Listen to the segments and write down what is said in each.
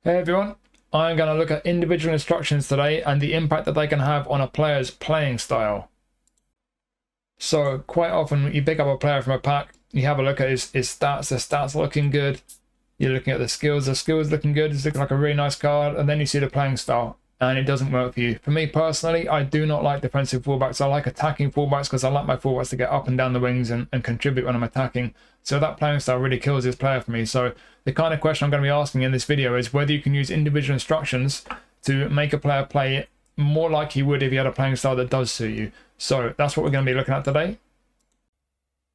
Hey everyone, I'm going to look at individual instructions today and the impact that they can have on a player's playing style. So quite often you pick up a player from a pack, you have a look at his stats, the stats looking good, you're looking at the skills looking good, it's looking like a really nice card, and then you see the playing style and it doesn't work for you. For me personally, I do not like defensive fullbacks. I like attacking fullbacks because I like my fullbacks to get up and down the wings and contribute when I'm attacking. So that playing style really kills this player for me. So the kind of question I'm going to be asking in this video is whether you can use individual instructions to make a player play more like he would if he had a playing style that does suit you. So that's what we're going to be looking at today.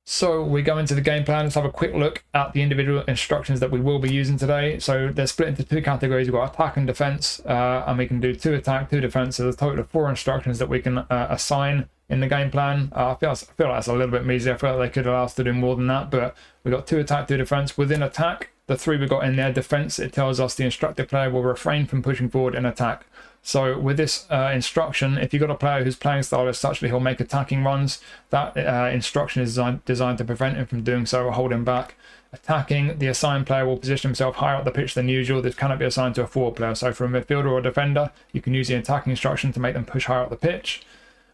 So we go into the game plan. Let's have a quick look at the individual instructions that we will be using today. So they're split into two categories. We've got attack and defense, and we can do 2 attack, 2 defense. So there's a total of 4 instructions that we can assign in the game plan. I feel like that's a little bit measly. I feel like they could allow us to do more than that, but we've got 2 attack, 2 defense. Within attack, the 3 we've got in there, defense, it tells us the instructed player will refrain from pushing forward in attack. So with this instruction, if you've got a player whose playing style is such that he'll make attacking runs, that instruction is designed to prevent him from doing so or hold him back. Attacking, the assigned player will position himself higher up the pitch than usual. This cannot be assigned to a forward player. So for a midfielder or a defender, you can use the attacking instruction to make them push higher up the pitch.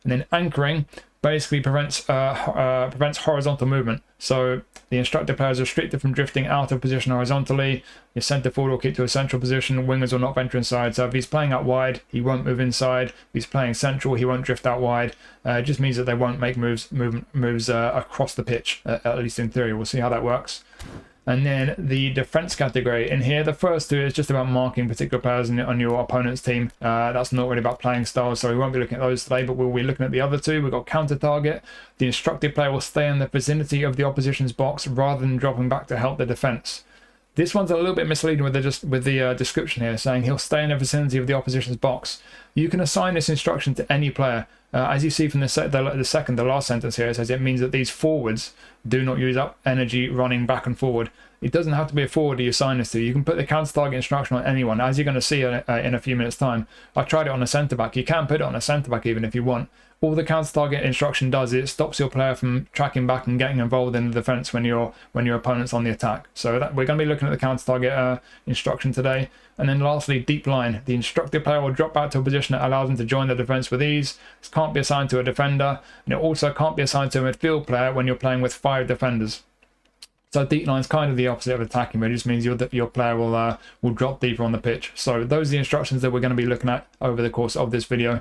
And then anchoring basically prevents horizontal movement. So the instructed player is restricted from drifting out of position horizontally. Your centre forward will keep to a central position. Wingers will not venture inside. So if he's playing out wide, he won't move inside. If he's playing central, he won't drift out wide. It just means that they won't make moves across the pitch, at least in theory. We'll see how that works. And then the defense category in here, the first 2 is just about marking particular players on your opponent's team. That's not really about playing styles, so we won't be looking at those today, but we'll be looking at the other 2. We've got counter target. The instructed player will stay in the vicinity of the opposition's box rather than dropping back to help the defense. This one's a little bit misleading with the description here, saying he'll stay in the vicinity of the opposition's box. You can assign this instruction to any player. As you see from the last sentence here, it says it means that these forwards do not use up energy running back and forward. It doesn't have to be a forward you assign this to. You can put the counter target instruction on anyone, as you're going to see in a few minutes time. I tried it on a centre back. You can put it on a centre back even if you want. All the counter target instruction does is it stops your player from tracking back and getting involved in the defense when your opponent's on the attack. So we're going to be looking at the counter target instruction today. And then lastly, deep line. The instructed player will drop back to a position that allows them to join the defense with ease. This can't be assigned to a defender, and it also can't be assigned to a midfield player when you're playing with 5 defenders. So deep line is kind of the opposite of attacking, but it just means your player will drop deeper on the pitch. So those are the instructions that we're going to be looking at over the course of this video.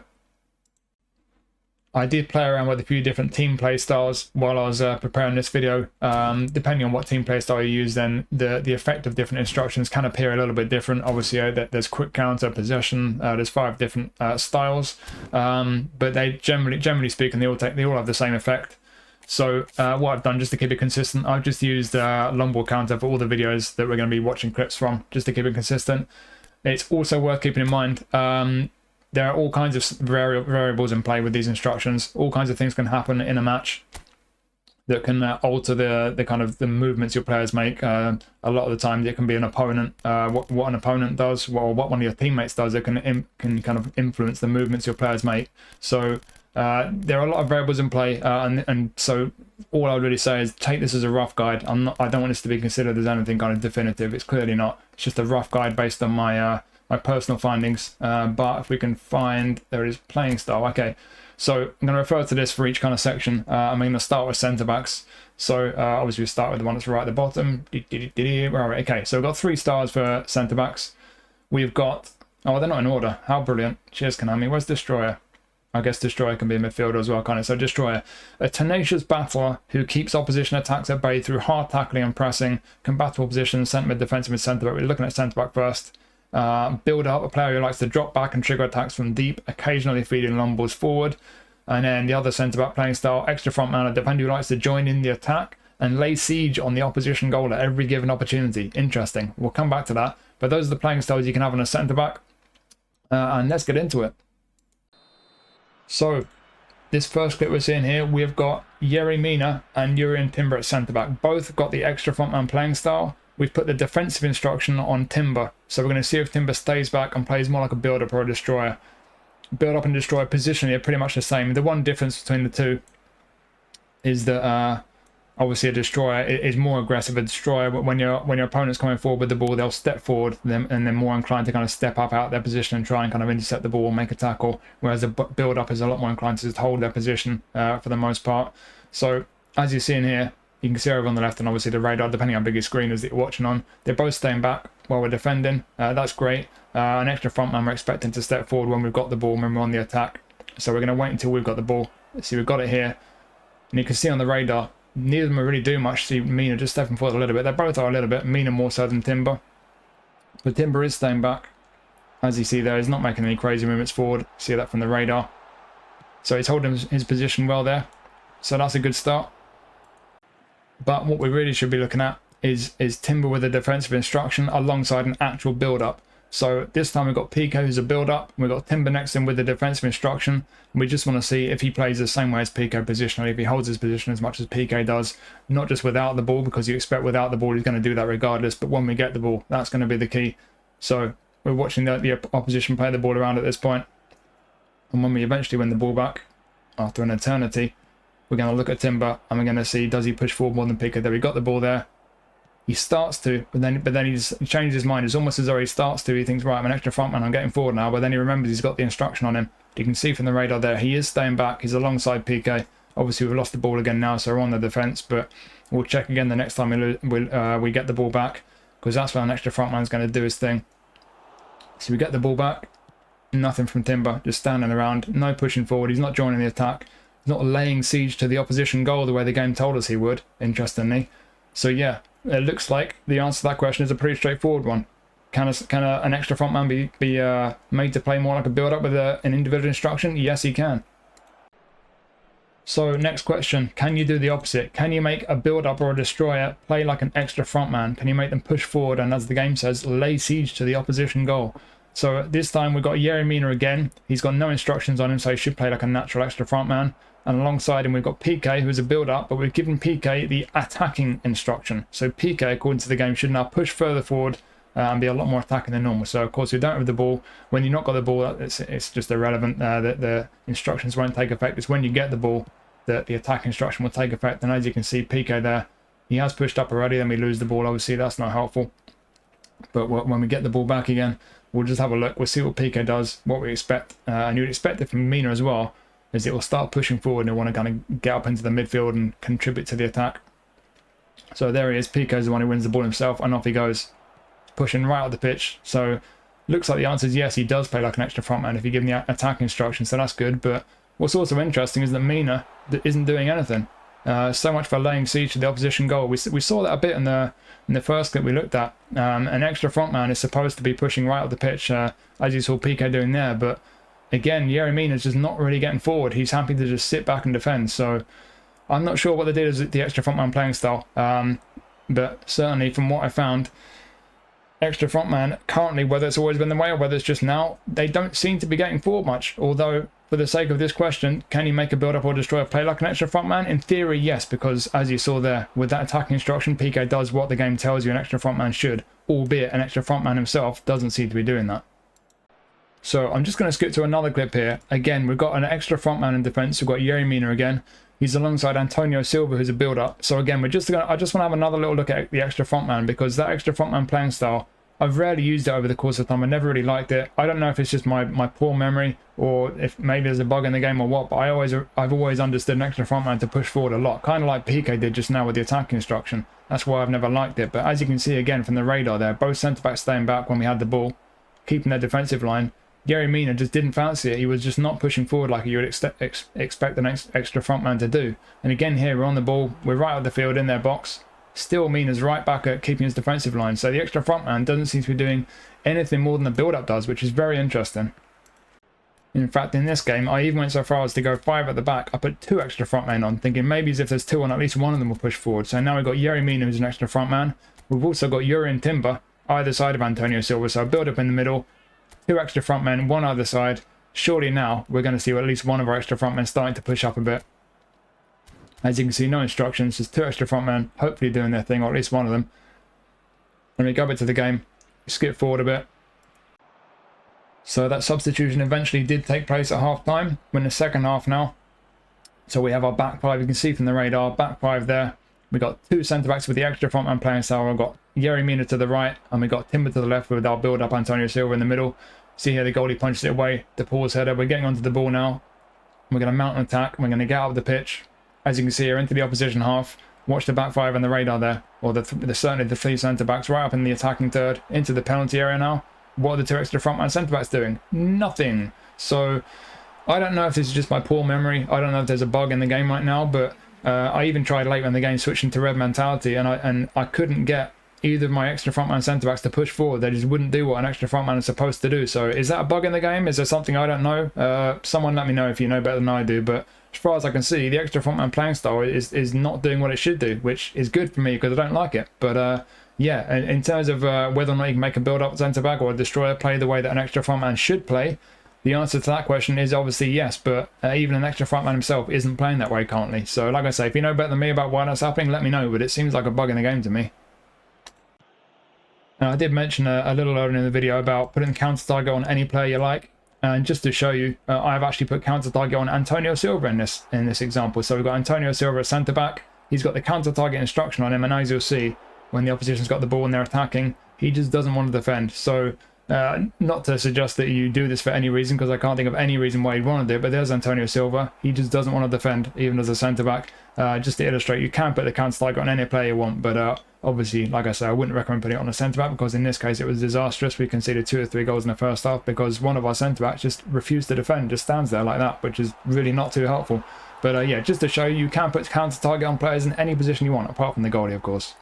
I did play around with a few different team play styles while I was preparing this video. Depending on what team play style you use, then the effect of different instructions can appear a little bit different. Obviously, there's quick counter, possession. There's 5 different styles, but they generally speaking, they all have the same effect. So what I've done just to keep it consistent, I've just used long ball counter for all the videos that we're going to be watching clips from, just to keep it consistent. It's also worth keeping in mind. There are all kinds of variables in play with these instructions. All kinds of things can happen in a match that can alter the kind of the movements your players make. A lot of the time, it can be an opponent. What an opponent does, or what one of your teammates does, it can kind of influence the movements your players make. So there are a lot of variables in play, and so all I would really say is take this as a rough guide. I don't want this to be considered as anything kind of definitive. It's clearly not. It's just a rough guide based on my personal findings, but if we can find, there is playing style. Okay, so I'm going to refer to this for each kind of section. I'm going to start with centre backs. So obviously we start with the one that's right at the bottom. Right, okay, so we've got 3 stars for centre backs. We've got, oh, they're not in order. How brilliant. Cheers, Konami. Where's Destroyer? I guess Destroyer can be a midfielder as well, can't it? So Destroyer, a tenacious battler who keeps opposition attacks at bay through hard tackling and pressing, combatable positions, centre mid, defensive mid, centre back. We're looking at centre back first. Build up, a player who likes to drop back and trigger attacks from deep, occasionally feeding long balls forward. And then the other centre back playing style, extra frontman, a defender who likes to join in the attack and lay siege on the opposition goal at every given opportunity. Interesting. We'll come back to that. But those are the playing styles you can have on a centre back. And let's get into it. So this first clip we're seeing here, we've got Yerry Mina and Urian Timber at centre back. Both got the extra frontman playing style. We've put the defensive instruction on Timber. So we're going to see if Timber stays back and plays more like a build-up or a destroyer. Build-up and destroyer positionally are pretty much the same. The one difference between the two is that Obviously, a destroyer is more aggressive. A destroyer, when your opponent's coming forward with the ball, they'll step forward and they're more inclined to kind of step up out their position and try and kind of intercept the ball and make a tackle. Whereas a build-up is a lot more inclined to just hold their position for the most part. So as you see in here, you can see over on the left and obviously the radar, depending on how big your screen is that you're watching on, they're both staying back while we're defending. That's great. An extra frontman we're expecting to step forward when we've got the ball, when we're on the attack. So we're going to wait until we've got the ball. See, we've got it here. And you can see on the radar, neither of them really do much. See, Mina just stepping forward a little bit. They both are a little bit. Mina more so than Timber. But Timber is staying back. As you see there, he's not making any crazy movements forward. See that from the radar. So he's holding his position well there. So that's a good start. But what we really should be looking at is Timber with a defensive instruction alongside an actual build-up. So this time we've got Pico who's a build-up. We've got Timber next to him with the defensive instruction. We just want to see if he plays the same way as Pico positionally, if he holds his position as much as Pico does. Not just without the ball, because you expect without the ball he's going to do that regardless. But when we get the ball, that's going to be the key. So we're watching the opposition play the ball around at this point. And when we eventually win the ball back, after an eternity, we're going to look at Timber and we're going to see, does he push forward more than Pico? There, we got the ball there. He starts to, but then he changes his mind. It's almost as though he starts to, he thinks, right, I'm an extra frontman, I'm getting forward now. But then he remembers he's got the instruction on him. You can see from the radar there, he is staying back. He's alongside PK. Obviously, we've lost the ball again now, so we're on the defence. But we'll check again the next time we get the ball back, because that's when an extra frontman's going to do his thing. So we get the ball back. Nothing from Timber, just standing around. No pushing forward. He's not joining the attack. He's not laying siege to the opposition goal the way the game told us he would, interestingly. So yeah, it looks like the answer to that question is a pretty straightforward one. Can an extra frontman be made to play more like a build-up with an individual instruction? Yes, he can. So next question, can you do the opposite? Can you make a build-up or a destroyer play like an extra frontman? Can you make them push forward and, as the game says, lay siege to the opposition goal? So this time we've got Yerry Mina again. He's got no instructions on him, so he should play like a natural extra frontman. And alongside him we've got PK, who's a build-up, but we've given PK the attacking instruction. So PK, according to the game, should now push further forward and be a lot more attacking than normal. So of course we don't have the ball. When you've not got the ball, it's just irrelevant. The instructions won't take effect. It's when you get the ball that the attack instruction will take effect. And as you can see, PK there, he has pushed up already, then we lose the ball. Obviously that's not helpful. But when we get the ball back again, we'll just have a look. We'll see what PK does, what we expect. And you'd expect it from Mina as well, is it will start pushing forward and he'll want to kind of get up into the midfield and contribute to the attack. So there he is. PK is the one who wins the ball himself, and off he goes, pushing right up the pitch. So looks like the answer is yes, he does play like an extra frontman if you give him the attack instruction, so that's good. But what's also interesting is that Mina isn't doing anything. So much for laying siege to the opposition goal. We saw that a bit in the first clip we looked at. An extra frontman is supposed to be pushing right up the pitch, as you saw PK doing there. But again, Yerry Mina's just not really getting forward. He's happy to just sit back and defend. So I'm not sure what they did as the extra frontman playing style. But certainly from what I found, extra frontman currently, whether it's always been the way or whether it's just now, they don't seem to be getting forward much. Although, for the sake of this question, can you make a build-up or destroyer play like an extra frontman? In theory, yes, because as you saw there, with that attacking instruction, PK does what the game tells you an extra frontman should, albeit an extra frontman himself doesn't seem to be doing that. So I'm just going to skip to another clip here. Again, we've got an extra frontman in defence. We've got Yerry Mina again. He's alongside Antonio Silva, who's a build-up. So again, I just want to have another little look at the extra frontman, because that extra frontman playing style, I've rarely used it over the course of time. I never really liked it. I don't know if it's just my poor memory, or if maybe there's a bug in the game or what, but I've always understood an extra frontman to push forward a lot, kind of like PK did just now with the attack instruction. That's why I've never liked it. But as you can see again from the radar there, both centre-backs staying back when we had the ball, keeping their defensive line. Yerry Mina just didn't fancy it. He was just not pushing forward like you would expect an extra frontman to do. And again here, we're on the ball, we're right at the field in their box. Still, Mina's right back at keeping his defensive line. So the extra frontman doesn't seem to be doing anything more than the build-up does, which is very interesting. In fact, in this game, I even went so far as to go 5 at the back. I put 2 extra frontmen on, thinking maybe as if there's 2 on, at least one of them will push forward. So now we've got Yerry Mina, who's an extra frontman. We've also got Yuri and Timber, either side of Antonio Silva. So build up in the middle, 2 extra frontmen, 1 either side. Surely now we're going to see at least one of our extra frontmen starting to push up a bit. As you can see, no instructions, just 2 extra frontmen, hopefully doing their thing, or at least one of them. When we go back to the game, skip forward a bit. So that substitution eventually did take place at half-time. We're in the second half now. So we have our back 5, you can see from the radar, back 5 there. We got two centre-backs with the extra frontman playing style. We've got Yerry Mina to the right, and we got Timber to the left with our build-up Antonio Silva in the middle. See here, the goalie punches it away. The Paul's header. We're getting onto the ball now. We're going to mount an attack. We're going to get out of the pitch. As you can see here, into the opposition half. Watch the back five on the radar there, or certainly the three centre-backs right up in the attacking third, into the penalty area now. What are the two extra frontman centre-backs doing? Nothing. So I don't know if this is just my poor memory. I don't know if there's a bug in the game right now, but I even tried late in the game switching to red mentality, and I couldn't get either of my extra frontman centre-backs to push forward. They just wouldn't do what an extra frontman is supposed to do. So is that a bug in the game? Is there something I don't know? Someone let me know if you know better than I do, but as far as I can see, the extra frontman playing style is not doing what it should do, which is good for me because I don't like it. But yeah, in terms of whether or not you can make a build-up centre-back or a destroyer play the way that an extra frontman should play, the answer to that question is obviously yes, but even an extra frontman himself isn't playing that way currently. So like I say, if you know better than me about why that's happening, let me know, but it seems like a bug in the game to me. Now, I did mention a little earlier in the video about putting counter target on any player you like, and just to show you, I've actually put counter target on Antonio Silva in this example. So we've got Antonio Silva at centre back. He's got the counter target instruction on him, and as you'll see, when the opposition's got the ball and they're attacking, he just doesn't want to defend. So not to suggest that you do this for any reason, because I can't think of any reason why you'd want to do it, but there's Antonio Silva. He just doesn't want to defend, even as a centre back. Just to illustrate, you can put the counter target on any player you want, but obviously, like I said, I wouldn't recommend putting it on a centre-back, because in this case it was disastrous. We conceded 2 or 3 goals in the first half because one of our centre-backs just refused to defend, just stands there like that, which is really not too helpful. But yeah, just to show you, you can put counter-target on players in any position you want, apart from the goalie, of course.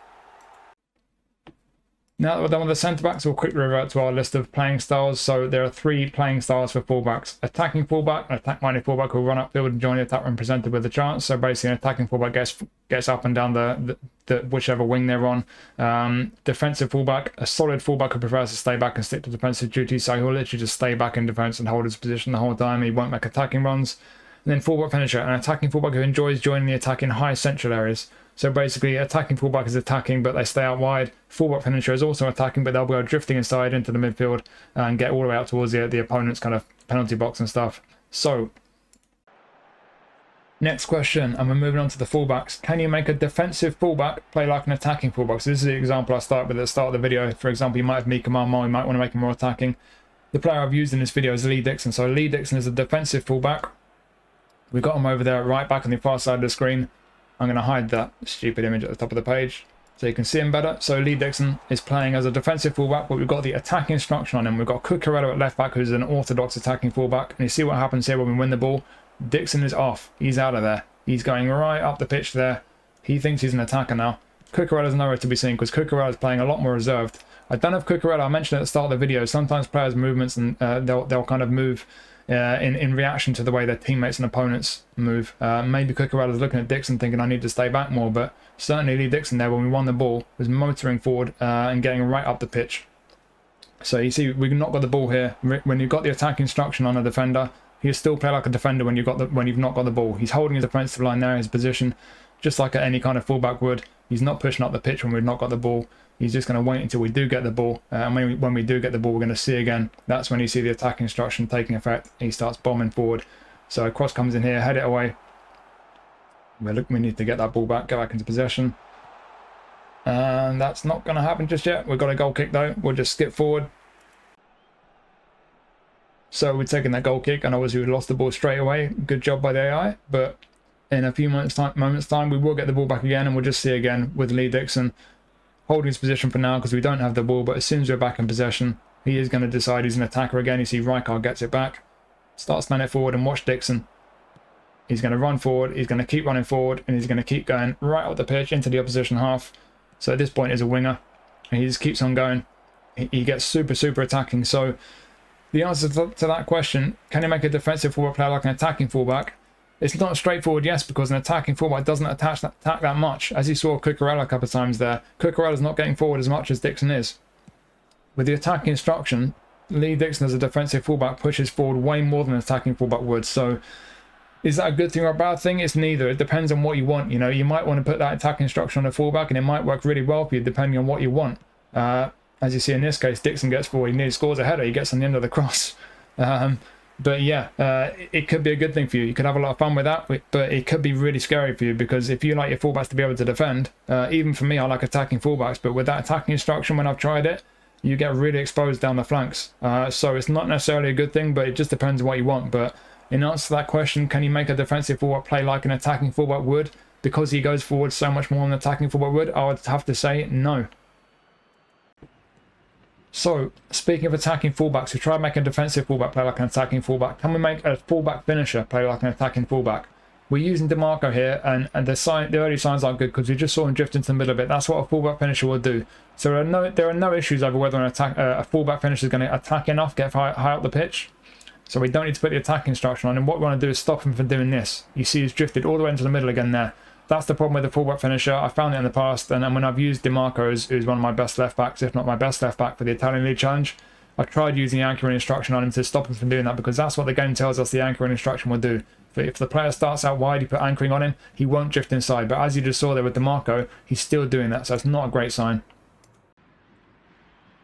Now that we're done with the centre-backs, we'll quickly revert to our list of playing styles. So there are 3 playing styles for fullbacks. Attacking fullback, an attack-minded fullback will run upfield and join the attack when presented with a chance. So basically an attacking fullback gets up and down the whichever wing they're on. Defensive fullback, a solid fullback who prefers to stay back and stick to defensive duties. So he'll literally just stay back in defence and hold his position the whole time. He won't make attacking runs. And then fullback finisher, an attacking fullback who enjoys joining the attack in high central areas. So basically, attacking fullback is attacking, but they stay out wide. Fullback finisher is also attacking, but they'll go drifting inside into the midfield and get all the way out towards the opponent's kind of penalty box and stuff. So, next question, and we're moving on to the fullbacks. Can you make a defensive fullback play like an attacking fullback? So this is the example I start with at the start of the video. For example, you might have Mika Marmo, you might want to make him more attacking. The player I've used in this video is Lee Dixon. So Lee Dixon is a defensive fullback. We've got him over there right back on the far side of the screen. I'm going to hide that stupid image at the top of the page so you can see him better. So Lee Dixon is playing as a defensive fullback, but we've got the attacking instruction on him. We've got Cucurella at left back, who's an orthodox attacking fullback. And you see what happens here when we win the ball. Dixon is off. He's out of there. He's going right up the pitch there. He thinks he's an attacker now. Cucurella's nowhere to be seen because Cucurella is playing a lot more reserved. I don't know if Cucurella, I mentioned at the start of the video, sometimes players' movements and they'll kind of move in reaction to the way their teammates and opponents move. Maybe Cucurella's looking at Dixon thinking I need to stay back more, but certainly Lee Dixon there, when we won the ball, was motoring forward and getting right up the pitch. So you see, we've not got the ball here. When you've got the attack instruction on a defender, he'll still play like a defender when you've not got the ball. He's holding his defensive line there, his position, just like any kind of fullback would. He's not pushing up the pitch when we've not got the ball. He's just going to wait until we do get the ball. And when we do get the ball, we're going to see again. That's when you see the attack instruction taking effect. He starts bombing forward. So cross comes in here, head it away. We need to get that ball back, go back into possession. And that's not going to happen just yet. We've got a goal kick though. We'll just skip forward. So we're taking that goal kick, and obviously we lost the ball straight away. Good job by the AI. But in a few moments time, we will get the ball back again, and we'll just see again with Lee Dixon holding his position for now because we don't have the ball. But as soon as we're back in possession, he is going to decide he's an attacker again. You see Rijkaard gets it back, starts sending it forward, and watch Dixon. He's going to run forward, he's going to keep running forward, and he's going to keep going right up the pitch into the opposition half. So at this point he's a winger, and he just keeps on going. He gets super attacking. So the answer to that question, can you make a defensive forward player like an attacking fullback? It's not a straightforward yes, because an attacking fullback doesn't attack that much. As you saw Cucurella a couple of times there, Cucurella's not getting forward as much as Dixon is. With the attacking instruction, Lee Dixon as a defensive fullback pushes forward way more than an attacking fullback would. So is that a good thing or a bad thing? It's neither. It depends on what you want. You know, you might want to put that attacking instruction on a fullback, and it might work really well for you depending on what you want. As you see in this case, Dixon gets forward, he nearly scores a header, he gets on the end of the cross. But yeah, it could be a good thing for you. You could have a lot of fun with that, but it could be really scary for you, because if you like your fullbacks to be able to defend, even for me, I like attacking fullbacks, but with that attacking instruction, when I've tried it, you get really exposed down the flanks. So it's not necessarily a good thing, but it just depends on what you want. But in answer to that question, can you make a defensive fullback play like an attacking fullback would, because he goes forward so much more than an attacking fullback would? I would have to say no. So, speaking of attacking fullbacks, we try to make a defensive fullback play like an attacking fullback. Can we make a fullback finisher play like an attacking fullback? We're using DeMarco here, and the early signs aren't good because we just saw him drift into the middle of it. That's what a fullback finisher will do. So there are no issues over whether a fullback finisher is going to attack enough, get high up the pitch. So we don't need to put the attack instruction on, and what we want to do is stop him from doing this. You see he's drifted all the way into the middle again there. That's the problem with the fullback finisher. I found it in the past, and when I've used DeMarco, who's one of my best left backs, if not my best left back for the Italian League Challenge, I've tried using the anchoring instruction on him to stop him from doing that, because that's what the game tells us the anchoring instruction will do. If the player starts out wide, you put anchoring on him, he won't drift inside. But as you just saw there with DeMarco, he's still doing that, so it's not a great sign.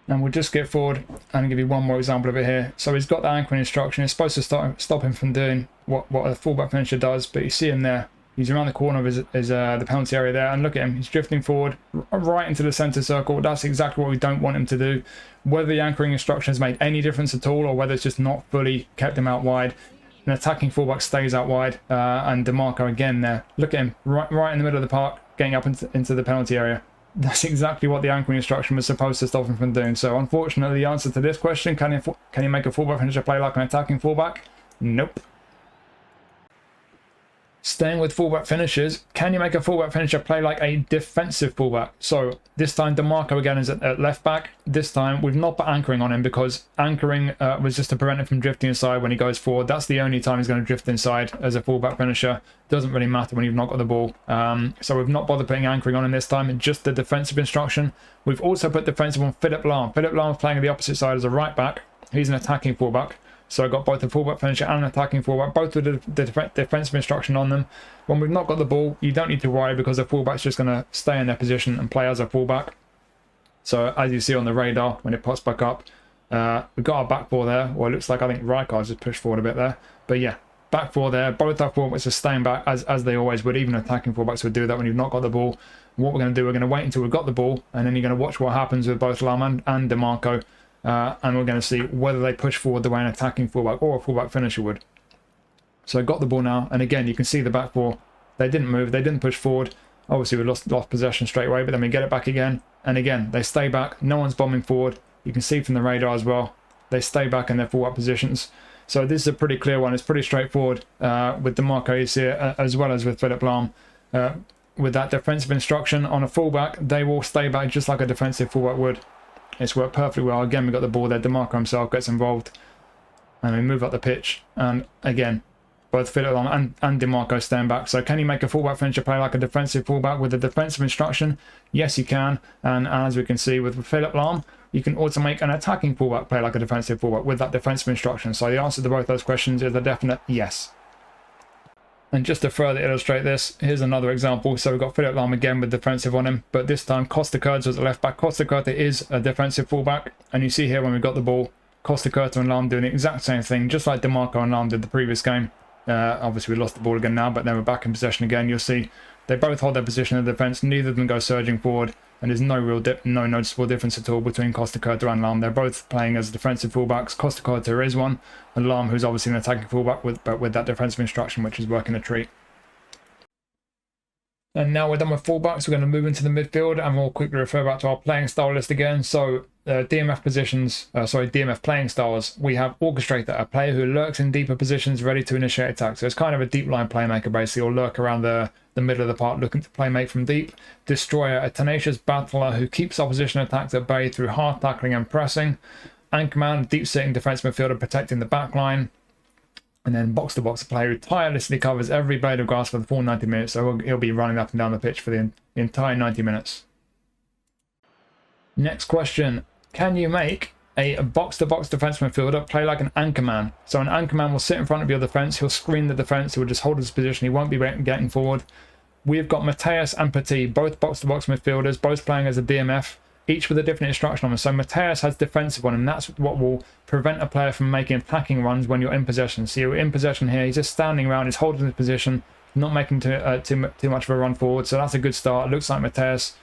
And we'll just get forward and give you one more example of it here. So he's got the anchoring instruction. It's supposed to stop him from doing what a fullback finisher does, but you see him there. He's around the corner of the penalty area there, and look at him. He's drifting forward right into the centre circle. That's exactly what we don't want him to do. Whether the anchoring instruction has made any difference at all, or whether it's just not fully kept him out wide, an attacking fullback stays out wide, and DeMarco again there. Look at him, right in the middle of the park, getting up into the penalty area. That's exactly what the anchoring instruction was supposed to stop him from doing. So unfortunately, the answer to this question, can you make a fullback finisher play like an attacking fullback? Nope. Staying with fullback finishers, can you make a fullback finisher play like a defensive fullback? So this time DeMarco again is at left back. This time we've not put anchoring on him, because anchoring was just to prevent him from drifting inside when he goes forward. That's the only time he's going to drift inside as a fullback finisher. Doesn't really matter when you've not got the ball. So we've not bothered putting anchoring on him this time, just the defensive instruction. We've also put defensive on Philipp Lahm. Philipp Lahm is playing on the opposite side as a right back. He's an attacking fullback. So I've got both a fullback finisher and an attacking fullback, both with the defensive instruction on them. When we've not got the ball, you don't need to worry, because the fullback's just going to stay in their position and play as a fullback. So as you see on the radar, when it pops back up, we've got our back four there. Well, it looks like, I think Rijkaard's just pushed forward a bit there. But yeah, back four there. Both our fullbacks are staying back as they always would. Even attacking fullbacks would do that when you've not got the ball. What we're going to do, we're going to wait until we've got the ball, and then you're going to watch what happens with both Lahm and DeMarco. And we're going to see whether they push forward the way an attacking fullback or a fullback finisher would. So I got the ball now, and again you can see the back four. They didn't move, they didn't push forward. Obviously we lost possession straight away, but then we get it back again, and again they stay back. No one's bombing forward. You can see from the radar as well, they stay back in their fullback positions. So this is a pretty clear one. It's pretty straightforward with DeMarco, you see it, as well as with Philipp Lahm. With that defensive instruction on a fullback, they will stay back just like a defensive fullback would. It's worked perfectly well. Again, we got the ball there. DeMarco himself gets involved, and we move up the pitch. And again, both Philipp Lahm and DeMarco stand back. So can you make a fullback finisher play like a defensive fullback with a defensive instruction? Yes, you can. And as we can see with Philipp Lahm, you can also make an attacking fullback play like a defensive fullback with that defensive instruction. So the answer to both those questions is a definite yes. And just to further illustrate this, here's another example. So we've got Philipp Lahm again with defensive on him, but this time Costa Curta was at left back. Costa Curta is a defensive fullback, and you see here when we got the ball, Costa Curta and Lahm doing the exact same thing, just like DeMarco and Lahm did the previous game. Obviously we lost the ball again now, but then we're back in possession again. You'll see they both hold their position in the defence. Neither of them go surging forward, and there's no noticeable difference at all between Costa Curta and Lahm. They're both playing as defensive fullbacks. Costa Curta is one, and Lahm, who's obviously an attacking fullback, but with that defensive instruction, which is working a treat. And now we're done with fullbacks, we're going to move into the midfield, and we'll quickly refer back to our playing style list again. So DMF playing styles. We have Orchestrator, a player who lurks in deeper positions ready to initiate attack. So it's kind of a deep line playmaker basically, or lurk around the middle of the park looking to playmake from deep. Destroyer, a tenacious battler who keeps opposition attacks at bay through hard tackling and pressing. Anchorman, deep sitting defensive midfielder protecting the back line. And then box-to-box, a player who tirelessly covers every blade of grass for the full 90 minutes. So he'll be running up and down the pitch for the entire 90 minutes. Next question. Can you make a box-to-box defensive midfielder play like an anchorman? So an anchorman will sit in front of your defence. He'll screen the defence. He'll just hold his position. He won't be getting forward. We've got Mateus and Petit, both box-to-box midfielders, both playing as a DMF. each with a different instruction on them. So Mateus has defensive on him. That's what will prevent a player from making attacking runs when you're in possession. So you're in possession here. He's just standing around. He's holding his position, not making too much of a run forward. So that's a good start. It looks like Mateus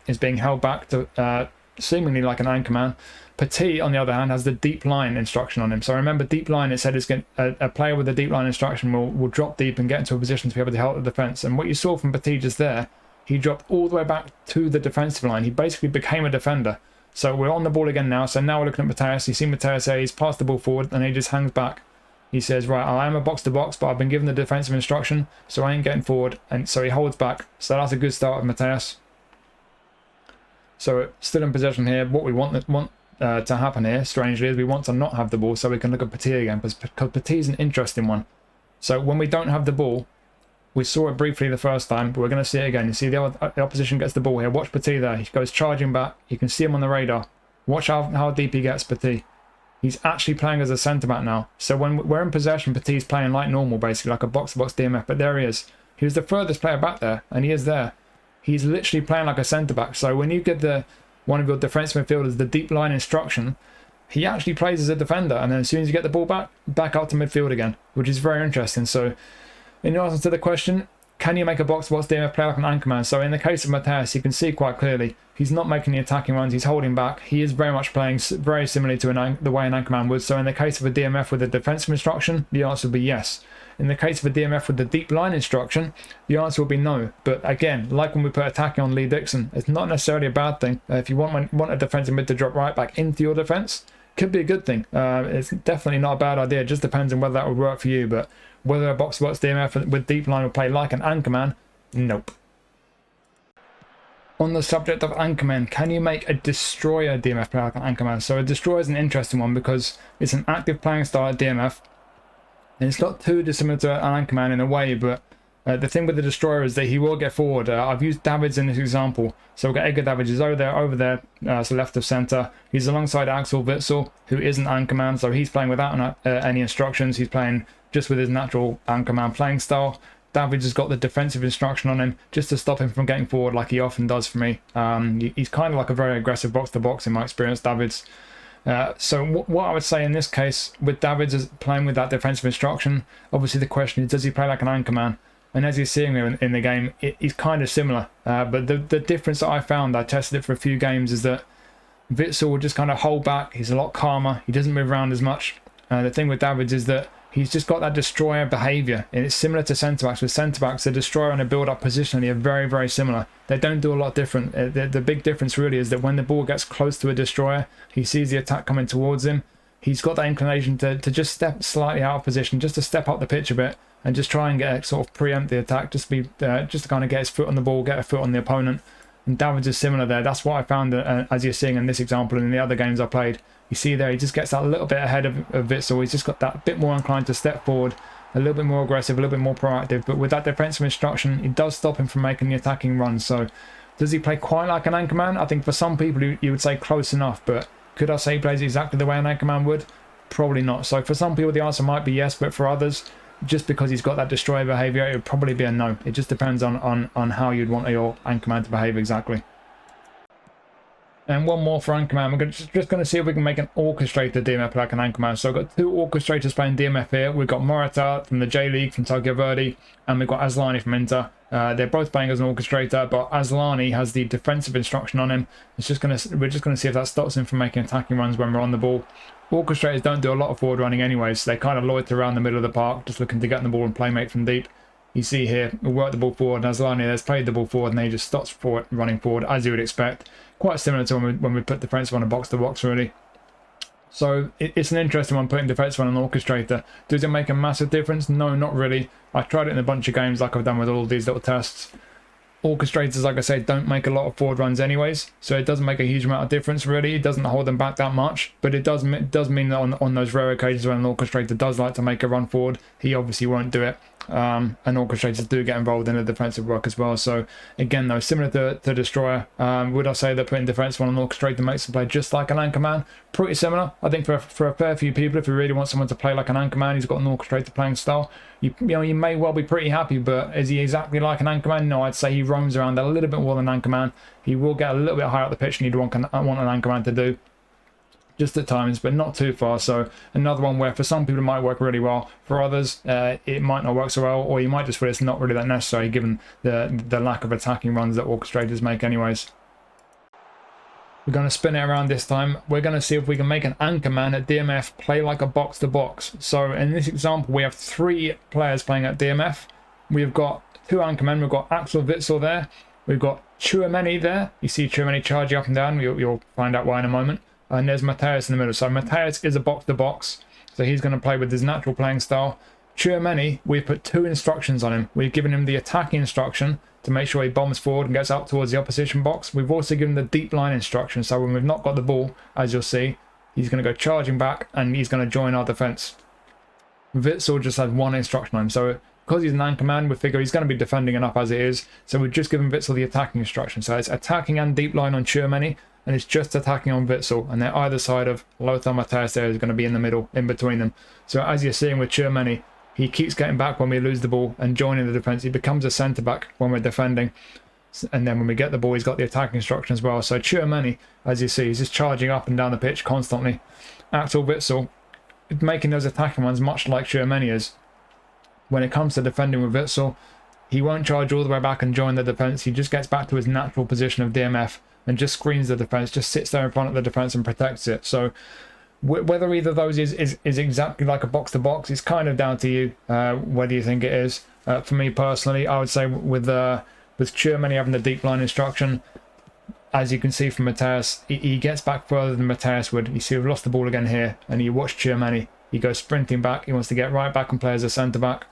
is being held back to seemingly like an anchorman. Petit, on the other hand, has the deep line instruction on him. So remember, deep line, it said a player with a deep line instruction will drop deep and get into a position to be able to help the defense. And what you saw from Petit just there, he dropped all the way back to the defensive line. He basically became a defender. So we're on the ball again now. So now we're looking at Mateus. You see Mateus here, he's passed the ball forward and he just hangs back. He says, right, I am a box-to-box, but I've been given the defensive instruction, so I ain't getting forward. And so he holds back. So that's a good start of Mateus. So still in possession here. What we want to happen here, strangely, is we want to not have the ball so we can look at Petit again, because Petit's an interesting one. So when we don't have the ball, we saw it briefly the first time, but we're going to see it again. You see the opposition gets the ball here. Watch Petit there. He goes charging back. You can see him on the radar. Watch how deep he gets, Petit. He's actually playing as a centre-back now. So when we're in possession, Petit's playing like normal, basically, like a box-to-box DMF. But there he is. He was the furthest player back there, and he is there. He's literally playing like a centre-back. So when you give one of your defensive midfielders the deep line instruction, he actually plays as a defender. And then as soon as you get the ball back out to midfield again, which is very interesting. So in answer to the question, can you make a box-to-box DMF play like an anchorman? So in the case of Mateus, you can see quite clearly he's not making the attacking runs, he's holding back. He is very much playing very similarly to the way an anchorman would. So in the case of a DMF with a defensive instruction, the answer would be yes. In the case of a DMF with the deep line instruction, the answer will be no. But again, like when we put attacking on Lee Dixon, it's not necessarily a bad thing. If you want a defensive mid to drop right back into your defense, could be a good thing. It's definitely not a bad idea. It just depends on whether that would work for you. But whether a box-to-box DMF with deep line will play like an anchorman, nope. On the subject of anchorman, can you make a destroyer DMF play like an anchorman? So a destroyer is an interesting one because it's an active playing style at DMF. And it's not too dissimilar to an anchorman in a way, but the thing with the destroyer is that he will get forward. I've used Davids in this example. So we've got Edgar Davids is over there, so left of centre. He's alongside Axel Witsel, who isn't anchorman, so he's playing without any instructions. He's playing just with his natural anchorman playing style. Davids has got the defensive instruction on him just to stop him from getting forward like he often does for me. He's kind of like a very aggressive box-to-box in my experience, Davids. So what I would say in this case with Davids is playing with that defensive instruction. Obviously the question is, does he play like an anchorman? And as you're seeing in the game, he's kind of similar. But the difference that I found, I tested it for a few games, is that Witsel will just kind of hold back. He's a lot calmer. He doesn't move around as much. The thing with Davids is that he's just got that destroyer behaviour. And it's similar to centre-backs. With centre-backs, the destroyer and the build-up positionally are very, very similar. They don't do a lot different. The big difference really is that when the ball gets close to a destroyer, he sees the attack coming towards him. He's got that inclination to just step slightly out of position, just to step up the pitch a bit and just try and get sort of preempt the attack, just to kind of get his foot on the ball, get a foot on the opponent. And Davids is similar there. That's what I found as you're seeing in this example and in the other games I played. You see there, he just gets that little bit ahead of Witsel. He's just got that bit more inclined to step forward, a little bit more aggressive, a little bit more proactive. But with that defensive instruction, it does stop him from making the attacking run. So does he play quite like an anchorman? I think for some people you would say close enough, but could I say he plays exactly the way an anchorman would? Probably not. So for some people the answer might be yes, but for others, just because he's got that destroyer behaviour, it would probably be a no. It just depends on how you'd want your anchorman to behave exactly. And one more for anchorman. We're just going to see if we can make an orchestrator DMF like an anchorman. So I've got two orchestrators playing DMF here. We've got Morata from the J League from Tokyo Verdy, and we've got Aslani from Inter. They're both playing as an orchestrator, but Aslani has the defensive instruction on him. We're just going to see if that stops him from making attacking runs when we're on the ball. Orchestrators don't do a lot of forward running anyway, so they kind of loiter around the middle of the park, just looking to get the ball and playmate from deep. You see here, we work the ball forward, and Aslani has played the ball forward, and he just stops forward, running forward, as you would expect. Quite similar to when we put defensive on a box-to-box, really. So it's an interesting one, putting defensive on an orchestrator. Does it make a massive difference? No, not really. I tried it in a bunch of games like I've done with all these little tests. Orchestrators, like I say, don't make a lot of forward runs anyways, so it doesn't make a huge amount of difference really. It doesn't hold them back that much, but it does mean that on those rare occasions when an orchestrator does like to make a run forward, he obviously won't do it. and orchestrators do get involved in the defensive work as well. So again, though, similar to Destroyer, would I say they're putting defensive on an orchestrator makes them play just like an anchorman? Pretty similar. I think for a fair few people, if you really want someone to play like an anchorman who's got an orchestrator playing style, you know, you may well be pretty happy. But is he exactly like an anchorman? No, I'd say he roams around a little bit more than an anchorman. He will get a little bit higher up the pitch than you'd want an anchorman to do, just at times, but not too far. So another one where for some people it might work really well, for others it might not work so well, or you might just feel it's not really that necessary given the lack of attacking runs that orchestrators make anyways. We're going to spin it around this time. We're going to see if we can make an anchorman at DMF play like a box-to-box. So in this example, we have 3 players playing at DMF. We've got 2 anchormen. We've got Axel Witsel there. We've got Chouameni there. You see Chouameni charging up and down. You'll find out why in a moment. And there's Mateus in the middle. So Mateus is a box-to-box. So he's going to play with his natural playing style. Chouameni, we've put 2 instructions on him. We've given him the attacking instruction to make sure he bombs forward and gets up towards the opposition box. We've also given the deep line instruction. So when we've not got the ball, as you'll see, he's going to go charging back and he's going to join our defence. Witsel just has 1 instruction on him. So because he's an anchorman, we figure he's going to be defending enough as it is. So we've just given Witsel the attacking instruction. So it's attacking and deep line on Chouameni, and it's just attacking on Witsel, and they're either side of Lothar Mateus there is going to be in the middle, in between them. So as you're seeing with Chouameni, he keeps getting back when we lose the ball and joining the defence. He becomes a centre-back when we're defending. And then when we get the ball, he's got the attacking instruction as well. So Chouameni, as you see, he's just charging up and down the pitch constantly. Axel Witsel, making those attacking ones much like Chouameni is. When it comes to defending with Witsel, he won't charge all the way back and join the defence. He just gets back to his natural position of DMF and just screens the defence, just sits there in front of the defence and protects it. So whether either of those is exactly like a box-to-box, it's kind of down to you whether you think it is. For me personally, I would say with Chouameni having the deep line instruction, as you can see from Mateus, he gets back further than Mateus would. You see we've lost the ball again here, and you watch Chouameni, he goes sprinting back, he wants to get right back and play as a centre-back.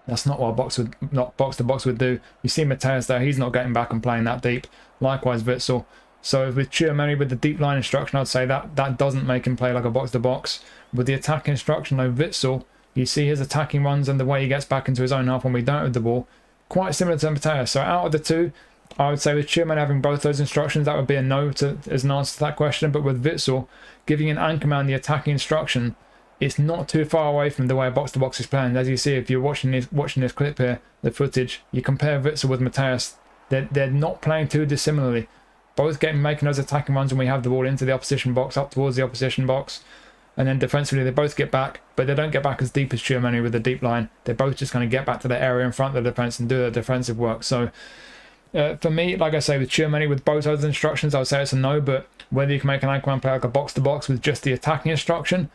That's not what box-to-box would do. You see Mateus there, he's not getting back and playing that deep. Likewise Witsel. So with Chouameni with the deep line instruction, I'd say that doesn't make him play like a box-to-box. With the attacking instruction though, Witsel, you see his attacking runs and the way he gets back into his own half when we don't have the ball, quite similar to Mateus. So out of the 2, I would say with Chouameni having both those instructions, that would be a no as an answer to that question. But with Witsel, giving an anchorman the attacking instruction, it's not too far away from the way a box-to-box is playing. As you see, if you're watching this clip here, the footage, you compare Witsel with Mateus, they're not playing too dissimilarly. Both making those attacking runs when we have the ball into the opposition box, up towards the opposition box. And then defensively, they both get back, but they don't get back as deep as Chouameni with the deep line. They're both just going to get back to the area in front of the defence and do their defensive work. So for me, like I say, with Chouameni, with both those instructions, I would say it's a no. But whether you can make an anchorman play like a box-to-box with just the attacking instruction,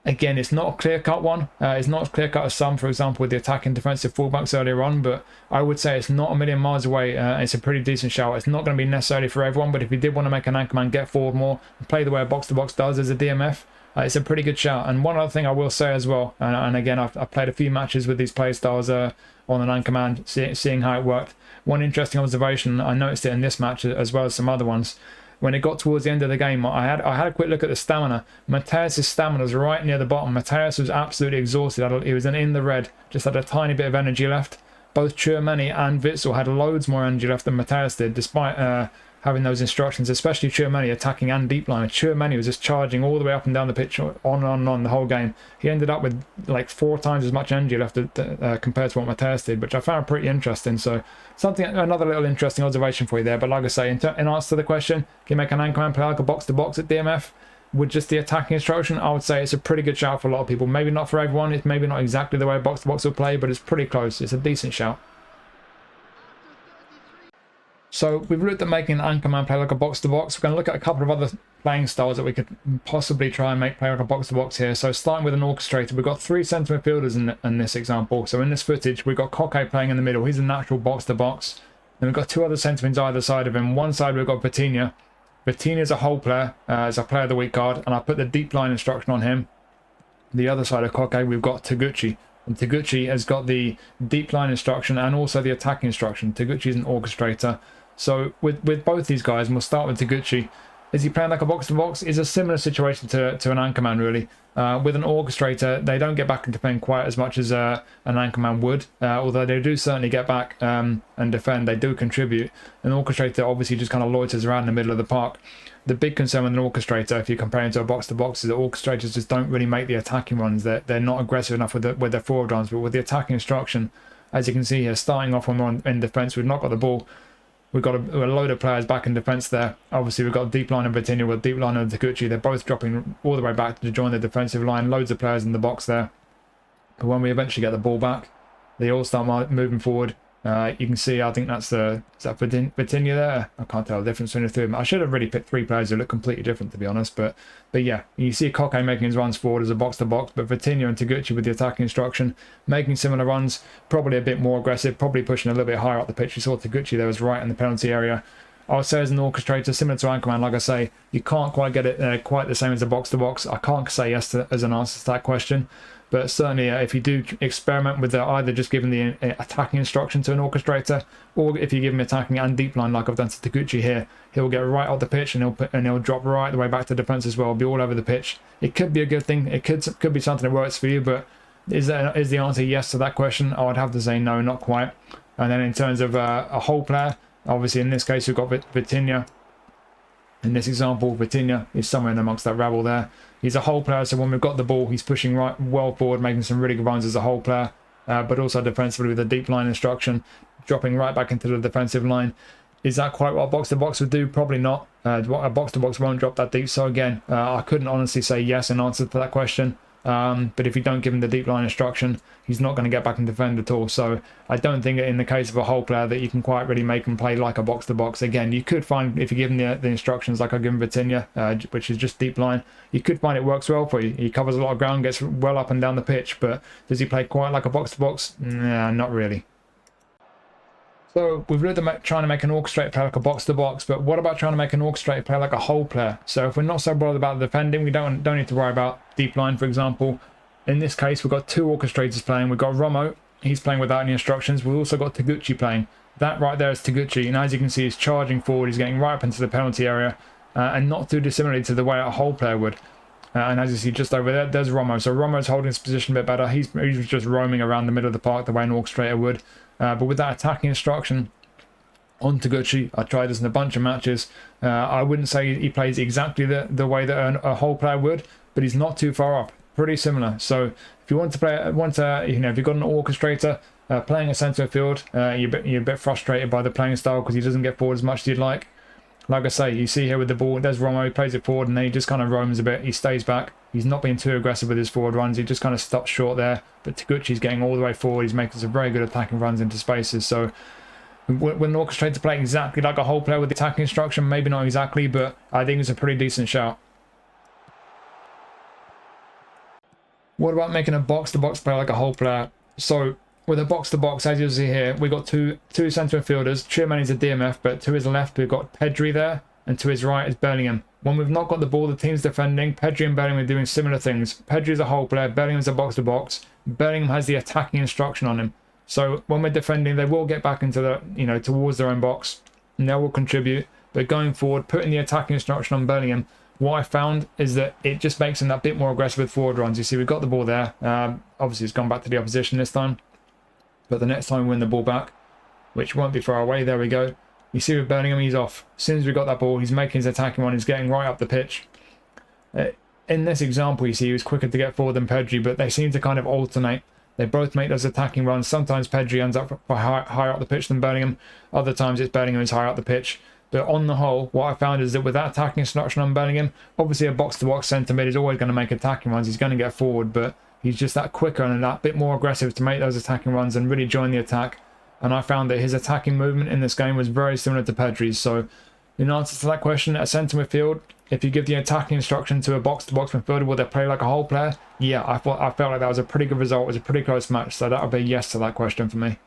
again, it's not a clear-cut one. It's not as clear-cut as some, for example, with the attacking defensive fullbacks earlier on, but I would say it's not a million miles away. It's a pretty decent shout. It's not going to be necessarily for everyone, but if you did want to make an anchorman get forward more and play the way a box-to-box does as a DMF, it's a pretty good shout. And one other thing I will say as well, and again, I've played a few matches with these play styles on an anchorman, seeing how it worked. One interesting observation, I noticed it in this match as well as some other ones. When it got towards the end of the game, I had a quick look at the stamina. Mateus' stamina was right near the bottom. Mateus was absolutely exhausted. He was in the red, just had a tiny bit of energy left. Both Chouameni and Witsel had loads more energy left than Mateus did, despite having those instructions, especially Chouameni attacking and deep line. Chouameni was just charging all the way up and down the pitch, on and on the whole game. He ended up with like 4 times as much energy left compared to what Mateus did, which I found pretty interesting. So another little interesting observation for you there. But like I say, in answer to the question, can you make an anchorman play like a box-to-box at DMF with just the attacking instruction? I would say it's a pretty good shout for a lot of people. Maybe not for everyone. It's maybe not exactly the way box-to-box will play, but it's pretty close. It's a decent shout. So we've looked at making an anchorman play like a box-to-box. We're going to look at a couple of other playing styles that we could possibly try and make play like a box-to-box here. So starting with an orchestrator, we've got 3 centre midfielders in this example. So in this footage, we've got Koke playing in the middle. He's a natural box-to-box. Then we've got 2 other centre mids either side of him. One side we've got Vitinha. Vitinha's a whole player, as a player of the week card, and I put the deep line instruction on him. The other side of Koke, we've got Taguchi. And Taguchi has got the deep line instruction and also the attacking instruction. Taguchi's an orchestrator. So with both these guys, and we'll start with Taguchi, Is he playing like a box-to-box? It's a similar situation to an anchorman, really. With an orchestrator, they don't get back and defend quite as much as an anchorman would, although they do certainly get back and defend. They do contribute. An orchestrator obviously just kind of loiters around in the middle of the park. The big concern with an orchestrator, if you're comparing to a box-to-box, is that orchestrators just don't really make the attacking runs. They're not aggressive enough with their forward runs, but with the attacking instruction, as you can see here, starting off when we're in defence, we've not got the ball. We've got a load of players back in defence there. Obviously, we've got deep line and Vitinha with deep line and Taguchi. They're both dropping all the way back to join the defensive line. Loads of players in the box there. But when we eventually get the ball back, they all start moving forward. You can see, I think that's is that Vitinha there? I can't tell the difference between the two of them. I should have really picked 3 players who look completely different, to be honest. But yeah, you see Koke making his runs forward as a box-to-box, but Vitinha and Taguchi with the attacking instruction, making similar runs, probably a bit more aggressive, probably pushing a little bit higher up the pitch. You saw Taguchi there was right in the penalty area. I would say as an orchestrator, similar to Anchorman, like I say, you can't quite get it quite the same as a box-to-box. I can't say yes as an answer to that question. But certainly, if you do experiment with either just giving the attacking instruction to an orchestrator, or if you give him attacking and deep line, like I've done to Taguchi here, he'll get right off the pitch and he'll drop right the way back to defence as well. Be all over the pitch. It could be a good thing. It could be something that works for you. But is the answer yes to that question? I would have to say no, not quite. And then in terms of a whole player, obviously in this case we've got Vitinha. In this example, Vitinha is somewhere in amongst that rabble there. He's a whole player, so when we've got the ball, he's pushing right well forward, making some really good runs as a whole player, but also defensively with a deep line instruction, dropping right back into the defensive line. Is that quite what a box-to-box would do? Probably not. A box-to-box won't drop that deep. So again, I couldn't honestly say yes in answer to that question. But if you don't give him the deep line instruction, he's not going to get back and defend at all. So I don't think in the case of a whole player that you can quite really make him play like a box-to-box. Again, you could find, if you give him the instructions like I give him Vitinha, which is just deep line, you could find it works well for you. He covers a lot of ground, gets well up and down the pitch, but does he play quite like a box-to-box? Nah, not really. So we've looked at trying to make an orchestrator play like a box-to-box, but what about trying to make an orchestrator play like a whole player? So if we're not so bothered about the defending, we don't need to worry about deep line, for example. In this case, we've got 2 orchestrators playing. We've got Romo, he's playing without any instructions. We've also got Taguchi playing. That right there is Taguchi, and as you can see, he's charging forward. He's getting right up into the penalty area, and not too dissimilarly to the way a whole player would. And as you see just over there, there's Romo. So Romo's holding his position a bit better. He's just roaming around the middle of the park the way an orchestrator would. But with that attacking instruction on Taguchi, I tried this in a bunch of matches. I wouldn't say he plays exactly the way that a whole player would, but he's not too far off. Pretty similar. So if you want to play, if you've got an orchestrator playing a centre field, you're a bit frustrated by the playing style because he doesn't get forward as much as you'd like. Like I say, you see here with the ball, there's Romo, he plays it forward and then he just kind of roams a bit. He stays back. He's not being too aggressive with his forward runs. He just kind of stops short there. But Taguchi's getting all the way forward. He's making some very good attacking runs into spaces. So when an orchestrator playing exactly like a whole player with the attacking instruction, maybe not exactly, but I think it's a pretty decent shout. What about making a box-to-box player like a whole player? So with a box-to-box, as you'll see here, we've got two centre midfielders. Tchouameni's a DMF, but to his left we've got Pedri there, and to his right is Bellingham. When we've not got the ball, the team's defending. Pedri and Bellingham are doing similar things. Pedri's a whole player, Bellingham's a box-to-box. Bellingham has the attacking instruction on him. So when we're defending, they will get back into the, towards their own box, and they will contribute. But going forward, putting the attacking instruction on Bellingham, what I found is that it just makes him that bit more aggressive with forward runs. You see, we've got the ball there. Obviously, it's gone back to the opposition this time. But the next time we win the ball back, which won't be far away, there we go. You see with Bellingham, he's off. As soon as we got that ball, he's making his attacking run. He's getting right up the pitch. In this example, you see, he was quicker to get forward than Pedri, but they seem to kind of alternate. They both make those attacking runs. Sometimes Pedri ends up higher up the pitch than Bellingham. Other times it's Bellingham who's higher up the pitch. But on the whole, what I found is that with that attacking instruction on Bellingham, obviously a box-to-box centre mid is always going to make attacking runs. He's going to get forward, but he's just that quicker and that bit more aggressive to make those attacking runs and really join the attack. And I found that his attacking movement in this game was very similar to Pedri's. So in answer to that question, at centre midfield, if you give the attacking instruction to a box-to-box midfielder, will they play like a whole player? Yeah, I felt like that was a pretty good result. It was a pretty close match, so that would be a yes to that question for me.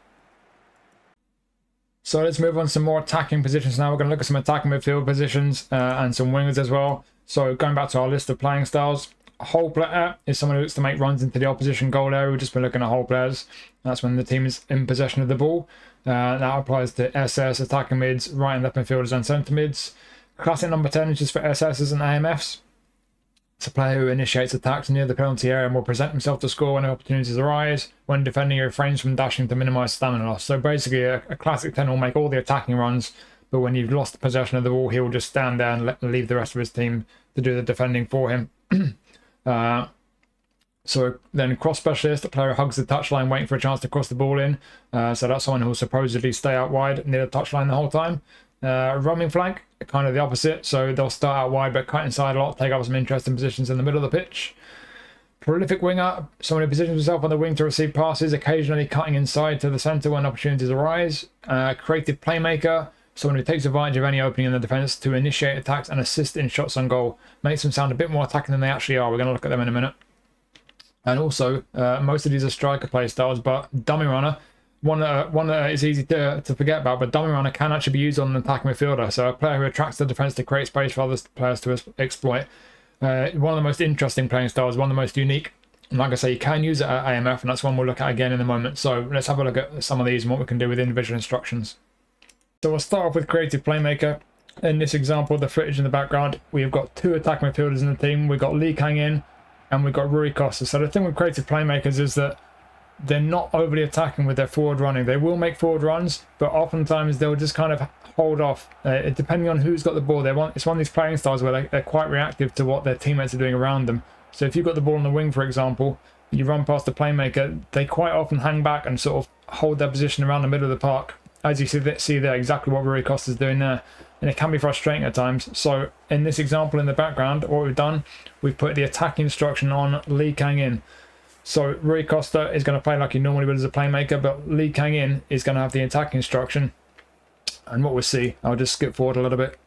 So let's move on to some more attacking positions now. We're going to look at some attacking midfield positions and some wingers as well. So going back to our list of playing styles, a whole player is someone who looks to make runs into the opposition goal area. We've just been looking at whole players. That's when the team is in possession of the ball. That applies to SS, attacking mids, right and left midfielders and centre mids. Classic number 10 is just for SSs and AMFs. It's a player who initiates attacks near the penalty area and will present himself to score when opportunities arise. When defending, he refrains from dashing to minimise stamina loss. So basically, a classic 10 will make all the attacking runs, but when you've lost possession of the ball, he will just stand there and leave the rest of his team to do the defending for him. So then cross specialist, the player who hugs the touchline waiting for a chance to cross the ball in. So that's someone who will supposedly stay out wide near the touchline the whole time. Roaming flank, kind of the opposite. So they'll start out wide but cut inside a lot, take up some interesting positions in the middle of the pitch. Prolific winger, someone who positions himself on the wing to receive passes, occasionally cutting inside to the centre when opportunities arise. Creative playmaker, someone who takes advantage of any opening in the defence to initiate attacks and assist in shots on goal. Makes them sound a bit more attacking than they actually are. We're going to look at them in a minute. And also, most of these are striker play styles, but dummy runner, one that is easy to forget about, but dummy runner can actually be used on an attacking midfielder. So a player who attracts the defence to create space for other players to exploit. One of the most interesting playing styles, one of the most unique. And like I say, you can use it at AMF, and that's one we'll look at again in a moment. So let's have a look at some of these and what we can do with individual instructions. So we'll start off with creative playmaker. In this example, the footage in the background, we've got 2 attacking midfielders in the team. We've got Lee Kang-in and we've got Rui Costa. So the thing with creative playmakers is that they're not overly attacking with their forward running. They will make forward runs, but oftentimes they'll just kind of hold off, depending on who's got the ball. It's one of these playing styles where they're quite reactive to what their teammates are doing around them. So if you've got the ball on the wing, for example, you run past the playmaker, they quite often hang back and sort of hold their position around the middle of the park. As you see there, exactly what Rui Costa is doing there. And it can be frustrating at times. So in this example in the background, what we've done, we've put the attacking instruction on Lee Kang-in. So Rui Costa is going to play like he normally would as a playmaker, but Lee Kang-in is going to have the attacking instruction. And what we'll see, I'll just skip forward a little bit,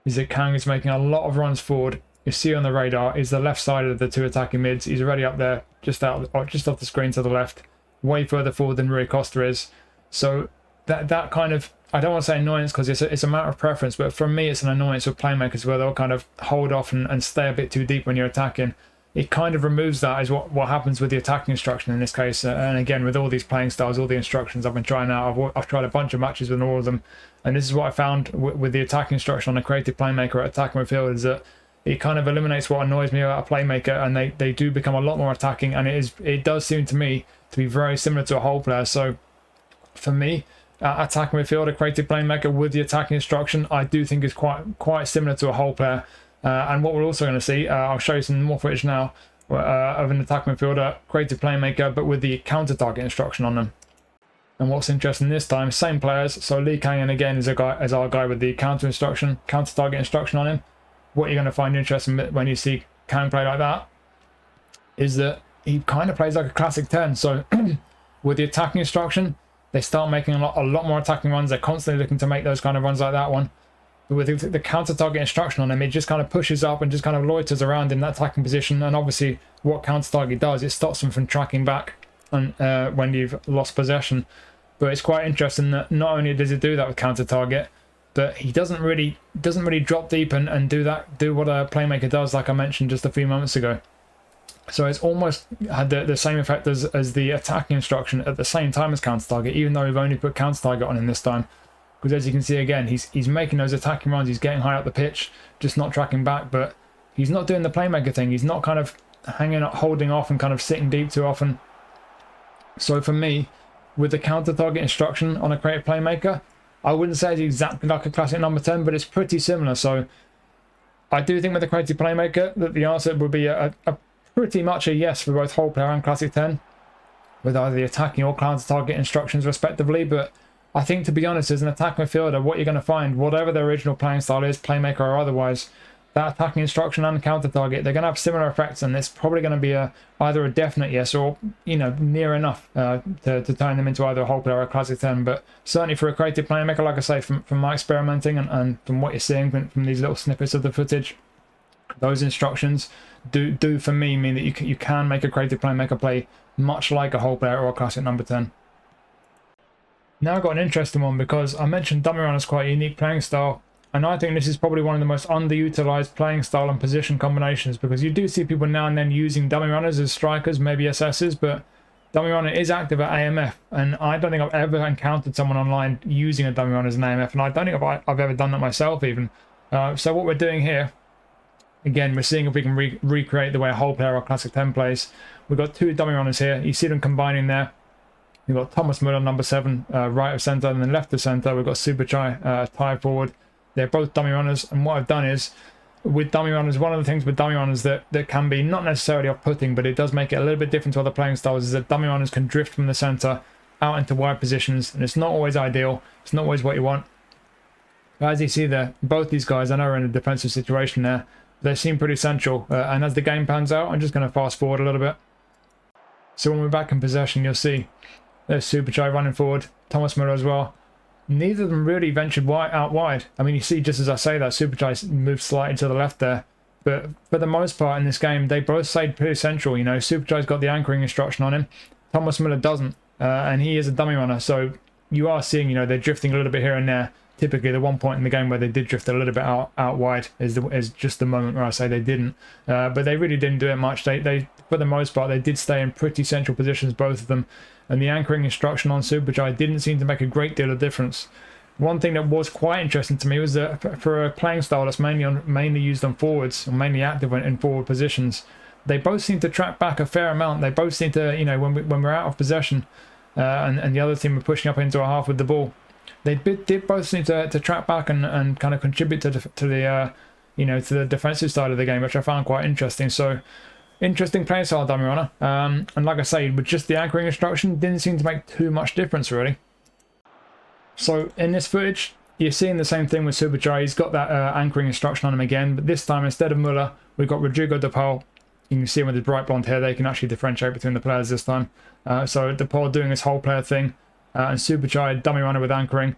is that Kang is making a lot of runs forward. You see on the radar is the left side of the 2 attacking mids. He's already up there, just off the screen to the left, way further forward than Rui Costa is. So that kind of, I don't want to say annoyance because it's a matter of preference, but for me it's an annoyance with playmakers where they'll kind of hold off and stay a bit too deep when you're attacking. It kind of removes that, is what happens with the attacking instruction in this case. And again, with all these playing styles, all the instructions I've been trying out, I've tried a bunch of matches with all of them, and this is what I found with the attacking instruction on a creative playmaker at attacking midfield, is that it kind of eliminates what annoys me about a playmaker, and they do become a lot more attacking, and it does seem to me to be very similar to a whole player. So for me, attacking midfielder, creative playmaker with the attacking instruction, I do think is quite similar to a whole player. And what we're also going to see, I'll show you some more footage now of an attacking midfielder, creative playmaker, but with the counter target instruction on them. And what's interesting this time, same players. So Lee Kang-in again is our guy with the counter target instruction on him. What you're going to find interesting when you see Kang play like that is that he kind of plays like a classic 10. So with the attacking instruction, they start making a lot more attacking runs. They're constantly looking to make those kind of runs like that one. But with the counter target instruction on him, it just kind of pushes up and just kind of loiters around in that attacking position. And obviously, what counter target does, it stops them from tracking back and when you've lost possession. But it's quite interesting that not only does it do that with counter target, but he doesn't really drop deep and do what a playmaker does, like I mentioned just a few moments ago. So it's almost had the same effect as the attacking instruction at the same time as counter target, even though we've only put counter target on him this time. Because as you can see again, he's making those attacking runs, he's getting high up the pitch, just not tracking back, but he's not doing the playmaker thing. He's not kind of holding off and kind of sitting deep too often. So for me, with the counter target instruction on a creative playmaker, I wouldn't say it's exactly like a classic number 10, but it's pretty similar. So I do think with the creative playmaker that the answer would be a pretty much a yes for both whole player and classic 10, with either the attacking or counter target instructions respectively. But I think, to be honest, as an attacking midfielder, what you're going to find, whatever their original playing style is, playmaker or otherwise, that attacking instruction and counter target, they're going to have similar effects, and it's probably going to be either a definite yes or, near enough to turn them into either a whole player or a classic 10. But certainly for a creative playmaker, like I say, from my experimenting and from what you're seeing from these little snippets of the footage, those instructions do for me mean that you can make a creative playmaker play much like a whole player or a classic number 10. Now I've got an interesting one, because I mentioned dummy run is quite a unique playing style, and I think this is probably one of the most underutilized playing style and position combinations, because you do see people now and then using dummy runners as strikers, maybe SSs, but Dummy runner is active at AMF, and I don't think I've ever encountered someone online using a dummy runner as an AMF, and I don't think I've ever done that myself even. So what we're doing here, again, we're seeing if we can recreate the way a whole player or Classic 10 plays. We've got two dummy runners here. You see them combining there. We've got Thomas Muller, number 7, right of centre, and then left of centre, we've got Superchai, tie forward. They're both dummy runners, and what I've done is, with dummy runners, one of the things with dummy runners that can be not necessarily off-putting, but it does make it a little bit different to other playing styles, is that dummy runners can drift from the centre out into wide positions, and it's not always ideal. It's not always what you want. But as you see there, both these guys, I know are in a defensive situation there. They seem pretty central, and as the game pans out, I'm just going to fast forward a little bit. So when we're back in possession, you'll see there's Superchai running forward, Thomas Muller as well. Neither of them really ventured out wide. I mean, you see, just as I say that, Superchai moved slightly to the left there. But for the most part in this game, they both stayed pretty central. You know, Superchai's got the anchoring instruction on him. Thomas Muller doesn't, and he is a dummy runner. So you are seeing, you know, they're drifting a little bit here and there. Typically, the one point in the game where they did drift a little bit out wide is just the moment where I say they didn't. But they really didn't do it much. They for the most part, they did stay in pretty central positions, both of them. And the anchoring instruction on Superchai didn't seem to make a great deal of difference. One thing that was quite interesting to me was that for a playing style that's mainly used on forwards, or mainly active in forward positions, they both seem to track back a fair amount. They both seem to, you know, when we're out of possession, and the other team are pushing up into a half with the ball, they did both seem to track back and kind of contribute to the you know, to the defensive side of the game, which I found quite interesting. So interesting playing style, dummy runner. And like I say, with just the anchoring instruction, didn't seem to make too much difference really. So in this footage, you're seeing the same thing with Superchai. He's got that anchoring instruction on him again, but this time instead of Muller, we've got Rodrigo De Paul. You can see him with his bright blonde hair. They can actually differentiate between the players this time. So De Paul doing his whole player thing, and Superchai dummy runner with anchoring.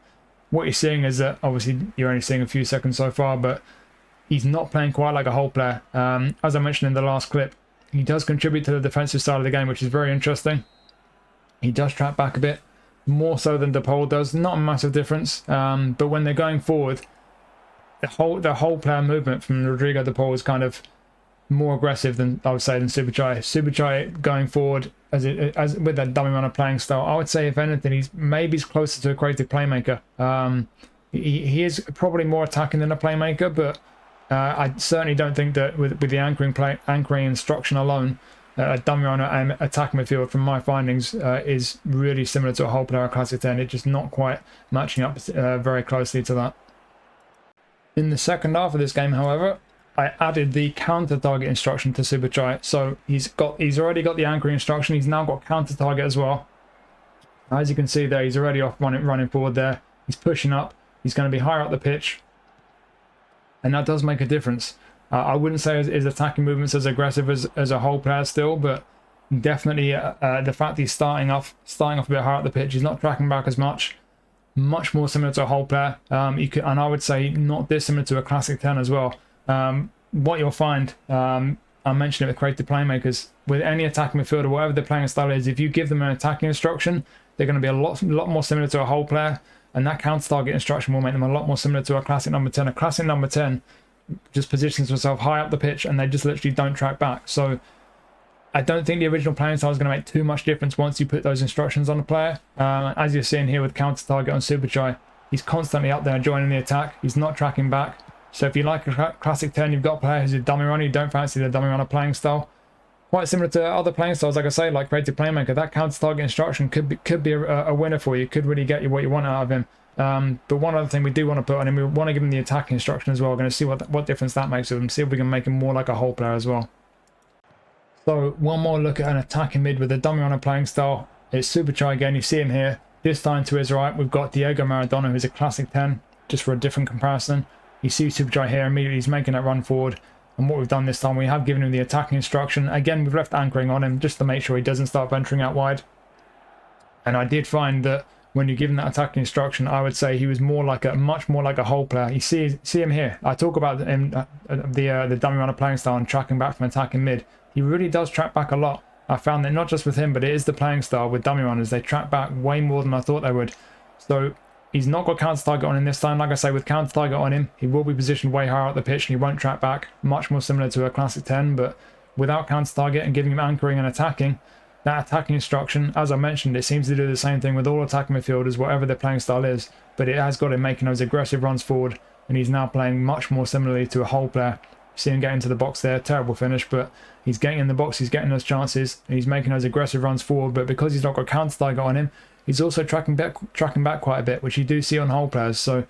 What you're seeing is that obviously you're only seeing a few seconds so far, but he's not playing quite like a whole player. As I mentioned in the last clip, he does contribute to the defensive side of the game, which is very interesting. He does track back a bit, more so than De Paul does. Not a massive difference, but when they're going forward, the whole player movement from Rodrigo De Paul is kind of more aggressive than, I would say, than Superchai. Superchai going forward as with that dummy runner playing style, I would say if anything, he's closer to a creative playmaker. He is probably more attacking than a playmaker, but I certainly don't think that with the anchoring instruction alone, a dummy runner attacking midfield, from my findings, is really similar to a whole player Classic 10. It's just not quite matching up very closely to that. In the second half of this game, however, I added the counter target instruction to Superchai. So he's already got the anchoring instruction. He's now got counter target as well. As you can see there, he's already off running forward there. He's pushing up. He's going to be higher up the pitch. And that does make a difference. I wouldn't say his attacking movements as aggressive as a whole player still, but definitely the fact he's starting off a bit higher up the pitch, he's not tracking back as much more similar to a whole player. And I would say not dissimilar to a Classic 10 as well. What you'll find, I mentioned it with creative playmakers, with any attacking midfielder, whatever the playing style is, if you give them an attacking instruction, they're going to be a lot more similar to a whole player, and that counter target instruction will make them a lot more similar to a Classic number 10. A Classic number 10 just positions themselves high up the pitch, and they just literally don't track back. So I don't think the original playing style is going to make too much difference once you put those instructions on the player. As you're seeing here with counter target on Superchai, he's constantly up there joining the attack. He's not tracking back. So if you like a Classic 10, you've got a player who's a dummy runner, you don't fancy the dummy runner playing style. Quite similar to other playing styles, like I say, like creative playmaker, that counter target instruction could be a winner for you. Could really get you what you want out of him. But one other thing we do want to put on him, we want to give him the attacking instruction as well. We're going to see what difference that makes with him. See if we can make him more like a whole player as well. So one more look at an attacking mid with a dummy runner playing style. It's Superchai again. You see him here. This time to his right, we've got Diego Maradona, who's a Classic 10, just for a different comparison. You see Superchai here immediately, he's making that run forward. And what we've done this time, we have given him the attacking instruction. Again, we've left anchoring on him just to make sure he doesn't start venturing out wide. And I did find that when you give him that attacking instruction, I would say he was much more like a whole player. You see him here. I talk about him, the dummy runner playing style and tracking back from attacking mid. He really does track back a lot. I found that not just with him, but it is the playing style with dummy runners. They track back way more than I thought they would. So he's not got counter target on him this time. Like I say, with counter target on him, he will be positioned way higher up the pitch and he won't track back. Much more similar to a Classic 10, but without counter target and giving him anchoring and attacking, that attacking instruction, as I mentioned, it seems to do the same thing with all attacking midfielders, whatever their playing style is, but it has got him making those aggressive runs forward, and he's now playing much more similarly to a whole player. See him get into the box there, terrible finish, but he's getting in the box, he's getting those chances, and he's making those aggressive runs forward, but because he's not got counter target on him, he's also tracking back quite a bit, which you do see on whole players. So,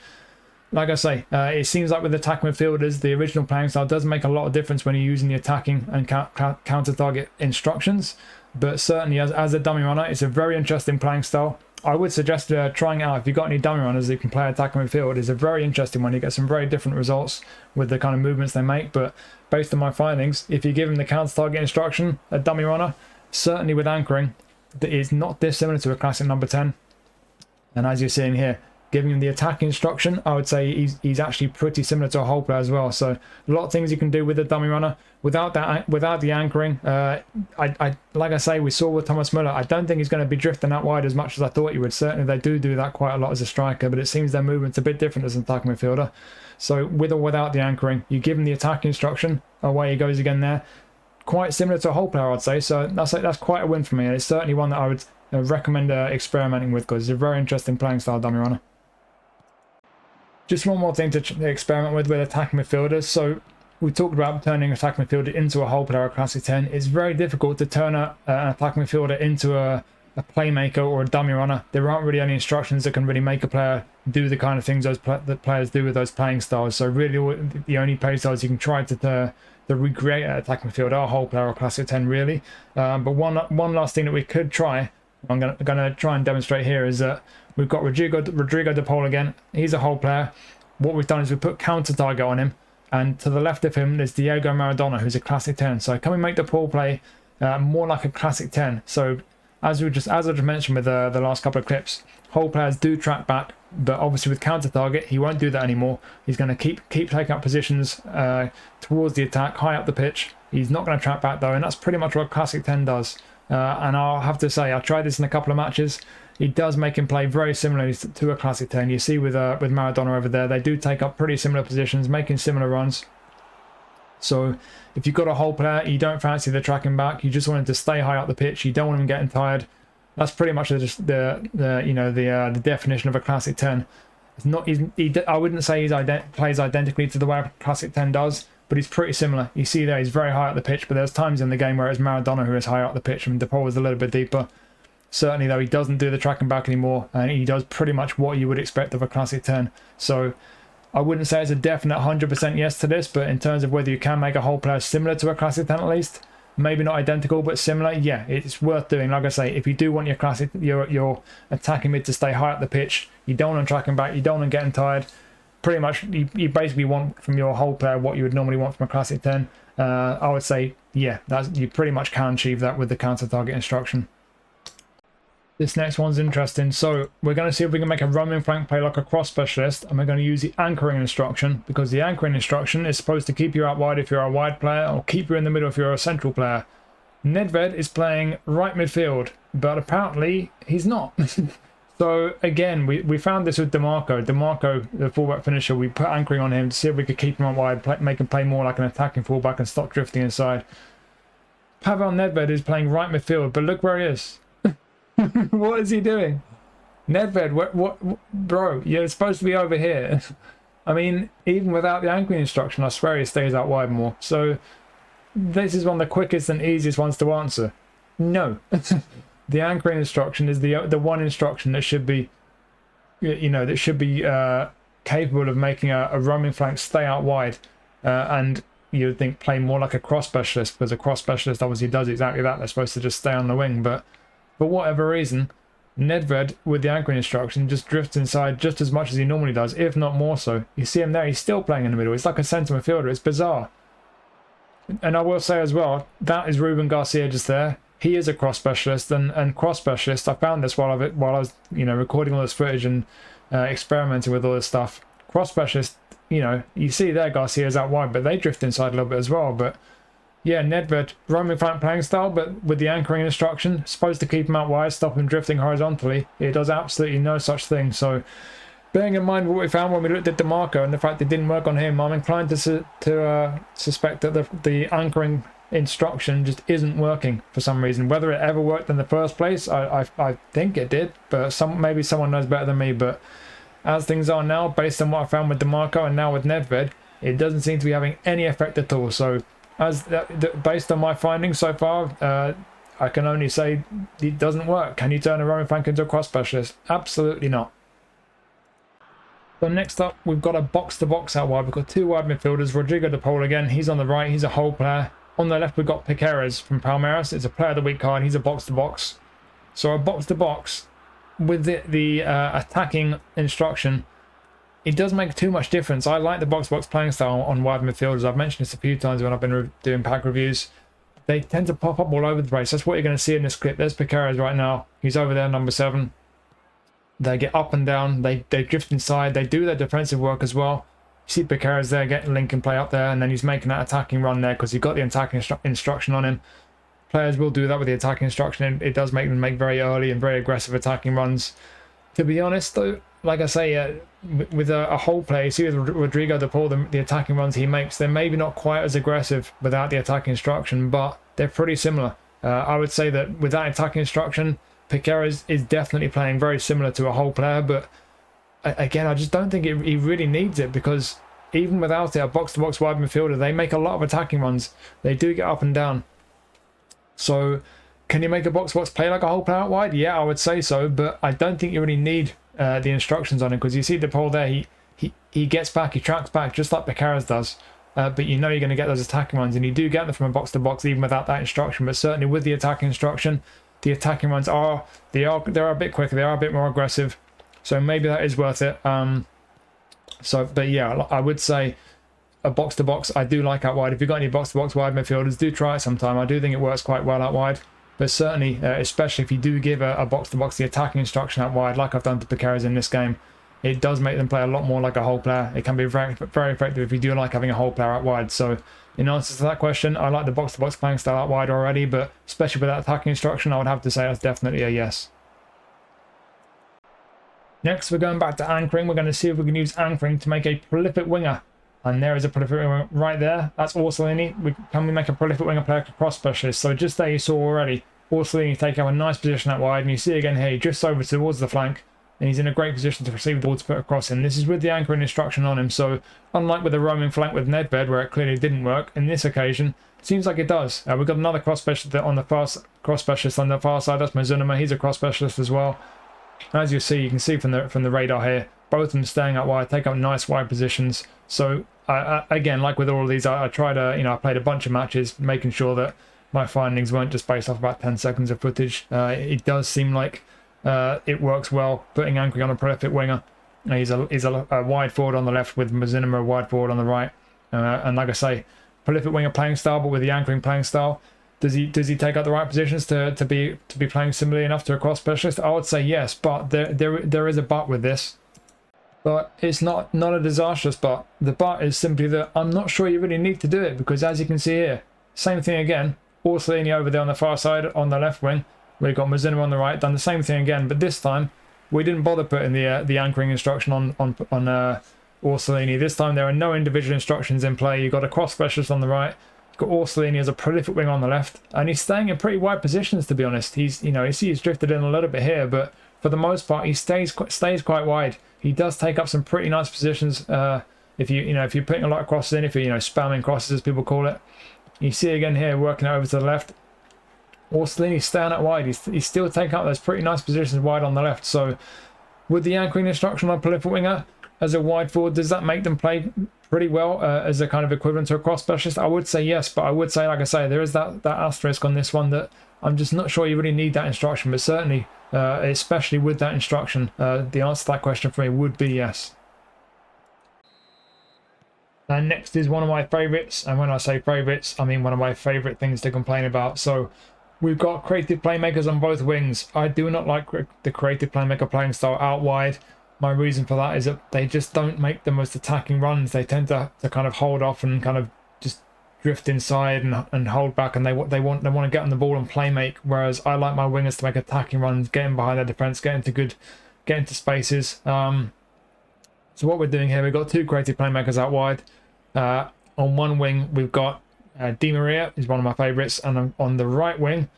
like I say, it seems like with attacking midfielders, the original playing style does make a lot of difference when you're using the attacking and counter target instructions, but certainly as a dummy runner, it's a very interesting playing style. I would suggest trying it out. If you've got any dummy runners that can play attacking midfield, it's a very interesting one. You get some very different results with the kind of movements they make, but based on my findings, if you give him the counter target instruction, a dummy runner, certainly with anchoring, that is not dissimilar to a classic number 10. And as you're seeing here, giving him the attacking instruction, I would say he's actually pretty similar to a whole player as well. So a lot of things you can do with the dummy runner without the anchoring. I like I say, we saw with Thomas Muller, I don't think he's going to be drifting that wide as much as I thought he would. Certainly they do that quite a lot as a striker, but it seems their movement's a bit different as an attacking midfielder. So with or without the anchoring, you give him the attacking instruction, away he goes again there. Quite similar to a whole player, I'd say. So that's quite a win for me, and it's certainly one that I would recommend experimenting with, because it's a very interesting playing style dummy runner. Just one more thing to experiment with attacking midfielders. So we talked about turning attacking midfielder into a whole player, a classic 10. It's very difficult to turn an attacking midfielder into a playmaker or a dummy runner. There aren't really any instructions that can really make a player do the kind of things that players do with those playing styles. So really the only play styles you can try to recreate an attacking midfielder are whole player or classic 10 really. But one last thing that we could try, I'm gonna try and demonstrate here, is that we've got Rodrigo de Paul again. He's a whole player. What we've done is we put counter target on him, and to the left of him there's Diego Maradona, who's a classic 10. So can we make de Paul play more like a classic 10? So as I just mentioned with the last couple of clips, whole players do track back, but obviously with counter target he won't do that anymore. He's going to keep taking up positions towards the attack, high up the pitch. He's not going to track back though, and that's pretty much what classic 10 does. And I'll have to say, I tried this in a couple of matches. It does make him play very similarly to a classic 10. You see with Maradona over there, they do take up pretty similar positions, making similar runs. So if you've got a whole player, you don't fancy the tracking back, you just want him to stay high up the pitch, you don't want him getting tired. That's pretty much the definition of a classic 10. It's not. I wouldn't say he plays identically to the way a classic 10 does, but he's pretty similar. You see there, he's very high up the pitch, but there's times in the game where it's Maradona who is high up the pitch and de Paul is a little bit deeper. Certainly though, he doesn't do the tracking back anymore, and he does pretty much what you would expect of a classic 10. So I wouldn't say it's a definite 100% yes to this, but in terms of whether you can make a whole player similar to a classic 10 at least, maybe not identical but similar, yeah, it's worth doing. Like I say, if you do want your attacking mid to stay high up the pitch, you don't want to track him back, you don't want to get him tired, pretty much you basically want from your whole player what you would normally want from a classic 10. I would say, yeah, you pretty much can achieve that with the counter target instruction. This next one's interesting. So we're going to see if we can make a roaming flank play like a cross specialist, and we're going to use the anchoring instruction, because the anchoring instruction is supposed to keep you out wide if you're a wide player, or keep you in the middle if you're a central player. Nedved is playing right midfield, but apparently he's not. So again, we found this with DeMarco. DeMarco, the fullback finisher, we put anchoring on him to see if we could keep him out wide, make him play more like an attacking fullback and stop drifting inside. Pavel Nedved is playing right midfield, but look where he is. What is he doing? Nedved, what, bro, you're supposed to be over here. I mean, even without the anchoring instruction, I swear he stays out wide more. So this is one of the quickest and easiest ones to answer. No. The anchoring instruction is the one instruction that should be, capable of making a roaming flank stay out wide, and you would think play more like a cross specialist, because a cross specialist obviously does exactly that. They're supposed to just stay on the wing, but for whatever reason, Nedved with the anchoring instruction just drifts inside just as much as he normally does, if not more so. You see him there, he's still playing in the middle. It's like a centre midfielder. It's bizarre. And I will say as well, that is Ruben Garcia just there. He is a cross specialist, and cross specialist, I found this while I was recording all this footage and experimenting with all this stuff. Cross specialist, you see there Garcia's out wide, but they drift inside a little bit as well. But yeah, Nedved, roaming flank playing style, but with the anchoring instruction, supposed to keep him out wide, stop him drifting horizontally. It does absolutely no such thing. So bearing in mind what we found when we looked at DeMarco and the fact it didn't work on him, I'm inclined to suspect that the anchoring instruction just isn't working for some reason. Whether it ever worked in the first place, I think it did, but maybe someone knows better than me. But as things are now, based on what I found with DeMarco and now with Nedved, it doesn't seem to be having any effect at all. So based on my findings so far, I can only say it doesn't work. Can you turn a roaming flank into a cross specialist? Absolutely not. So next up, we've got a box-to-box out wide. We've got two wide midfielders. Rodrigo de Paul again, he's on the right, he's a whole player. On the left, we've got Playmakers from Palmeiras. It's a player of the week card, he's a box-to-box. So a box-to-box with the attacking instruction, it doesn't make too much difference. I like the box-to-box playing style on wide midfielders. I've mentioned this a few times when I've been doing pack reviews. They tend to pop up all over the place. That's what you're going to see in this clip. There's Playmakers right now. He's over there, number 7. They get up and down. They drift inside. They do their defensive work as well. You see Playmakers there getting link and play up there, and then he's making that attacking run there because he's got the attacking instruction on him. Players will do that with the attacking instruction. It does make them make very early and very aggressive attacking runs. To be honest, though, like I say, with a whole play, you see with Rodrigo de Paul, the attacking runs he makes, they're maybe not quite as aggressive without the attacking instruction, but they're pretty similar. I would say that with that attacking instruction, Playmakers is definitely playing very similar to a whole player, but again, I just don't think he really needs it, because even without it, a box-to-box wide midfielder, they make a lot of attacking runs. They do get up and down. So can you make a box-to-box play like a whole player out wide? Yeah, I would say so, but I don't think you really need the instructions on him, because you see the Paul there, he gets back, he tracks back just like Playmakers does. But you know you're going to get those attacking runs, and you do get them from a box-to-box even without that instruction. But certainly with the attacking instruction, the attacking runs are a bit quicker, they are a bit more aggressive. So maybe that is worth it. But yeah, I would say a box-to-box I do like out wide. If you've got any box-to-box wide midfielders, do try it sometime. I do think it works quite well out wide. But certainly, especially if you do give a box-to-box the attacking instruction out wide, like I've done to Playmakers in this game, it does make them play a lot more like a whole player. It can be very, very effective if you do like having a whole player out wide. So in answer to that question, I like the box-to-box playing style out wide already, but especially with that attacking instruction, I would have to say that's definitely a yes. Next, we're going back to anchoring. We're going to see if we can use anchoring to make a prolific winger. And there is a prolific winger right there. That's Orsolini. Can we make a prolific winger player cross specialist? So just there you saw already, Orsolini take up a nice position out wide. And you see again here, he drifts over towards the flank. And he's in a great position to receive the ball to put across him. This is with the anchoring instruction on him. So unlike with the roaming flank with Nedved, where it clearly didn't work, in this occasion, it seems like it does. We've got another cross specialist on the far side. That's Mizunuma. He's a cross specialist as well. As you see, you can see from the radar here, both of them staying out wide, take up nice wide positions. So again, like with all of these, I tried I played a bunch of matches, making sure that my findings weren't just based off about 10 seconds of footage. It does seem like it works well, putting anchoring on a prolific winger. He's a wide forward on the left with Mizunuma a wide forward on the right. And like I say, prolific winger playing style, but with the anchoring playing style. Does he take up the right positions to be playing similarly enough to a cross specialist? I would say yes, but there is a but with this. But it's not a disastrous but. The but is simply that I'm not sure you really need to do it, because as you can see here, same thing again. Orsolini over there on the far side on the left wing. We've got Mizunuma on the right, done the same thing again, but this time we didn't bother putting the anchoring instruction on Orsolini. This time there are no individual instructions in play. You've got a cross specialist on the right. Got Orsolini as a prolific wing on the left, and he's staying in pretty wide positions, to be honest. You see he's drifted in a little bit here, but for the most part he stays quite wide. He does take up some pretty nice positions if you're putting a lot of crosses in, if you're spamming crosses as people call it. You see again here working over to the left. Orsolini's staying out wide. He's still taking up those pretty nice positions wide on the left. So with the anchoring instruction on a prolific winger as a wide forward, does that make them play pretty well as a kind of equivalent to a cross specialist? I would say yes, but I would say, like I say, there is that asterisk on this one that I'm just not sure you really need that instruction. But certainly, especially with that instruction, the answer to that question for me would be yes. And next is one of my favourites, and when I say favourites, I mean one of my favourite things to complain about. So we've got creative playmakers on both wings. I do not like the creative playmaker playing style out wide. My reason for that is that they just don't make the most attacking runs. They tend to kind of hold off and kind of just drift inside and hold back, and they want to get on the ball and play make. Whereas I like my wingers to make attacking runs, get in behind their defense, get into spaces. So what we're doing here, we've got two creative playmakers out wide. On one wing, we've got Di Maria is one of my favourites. And on the right wing,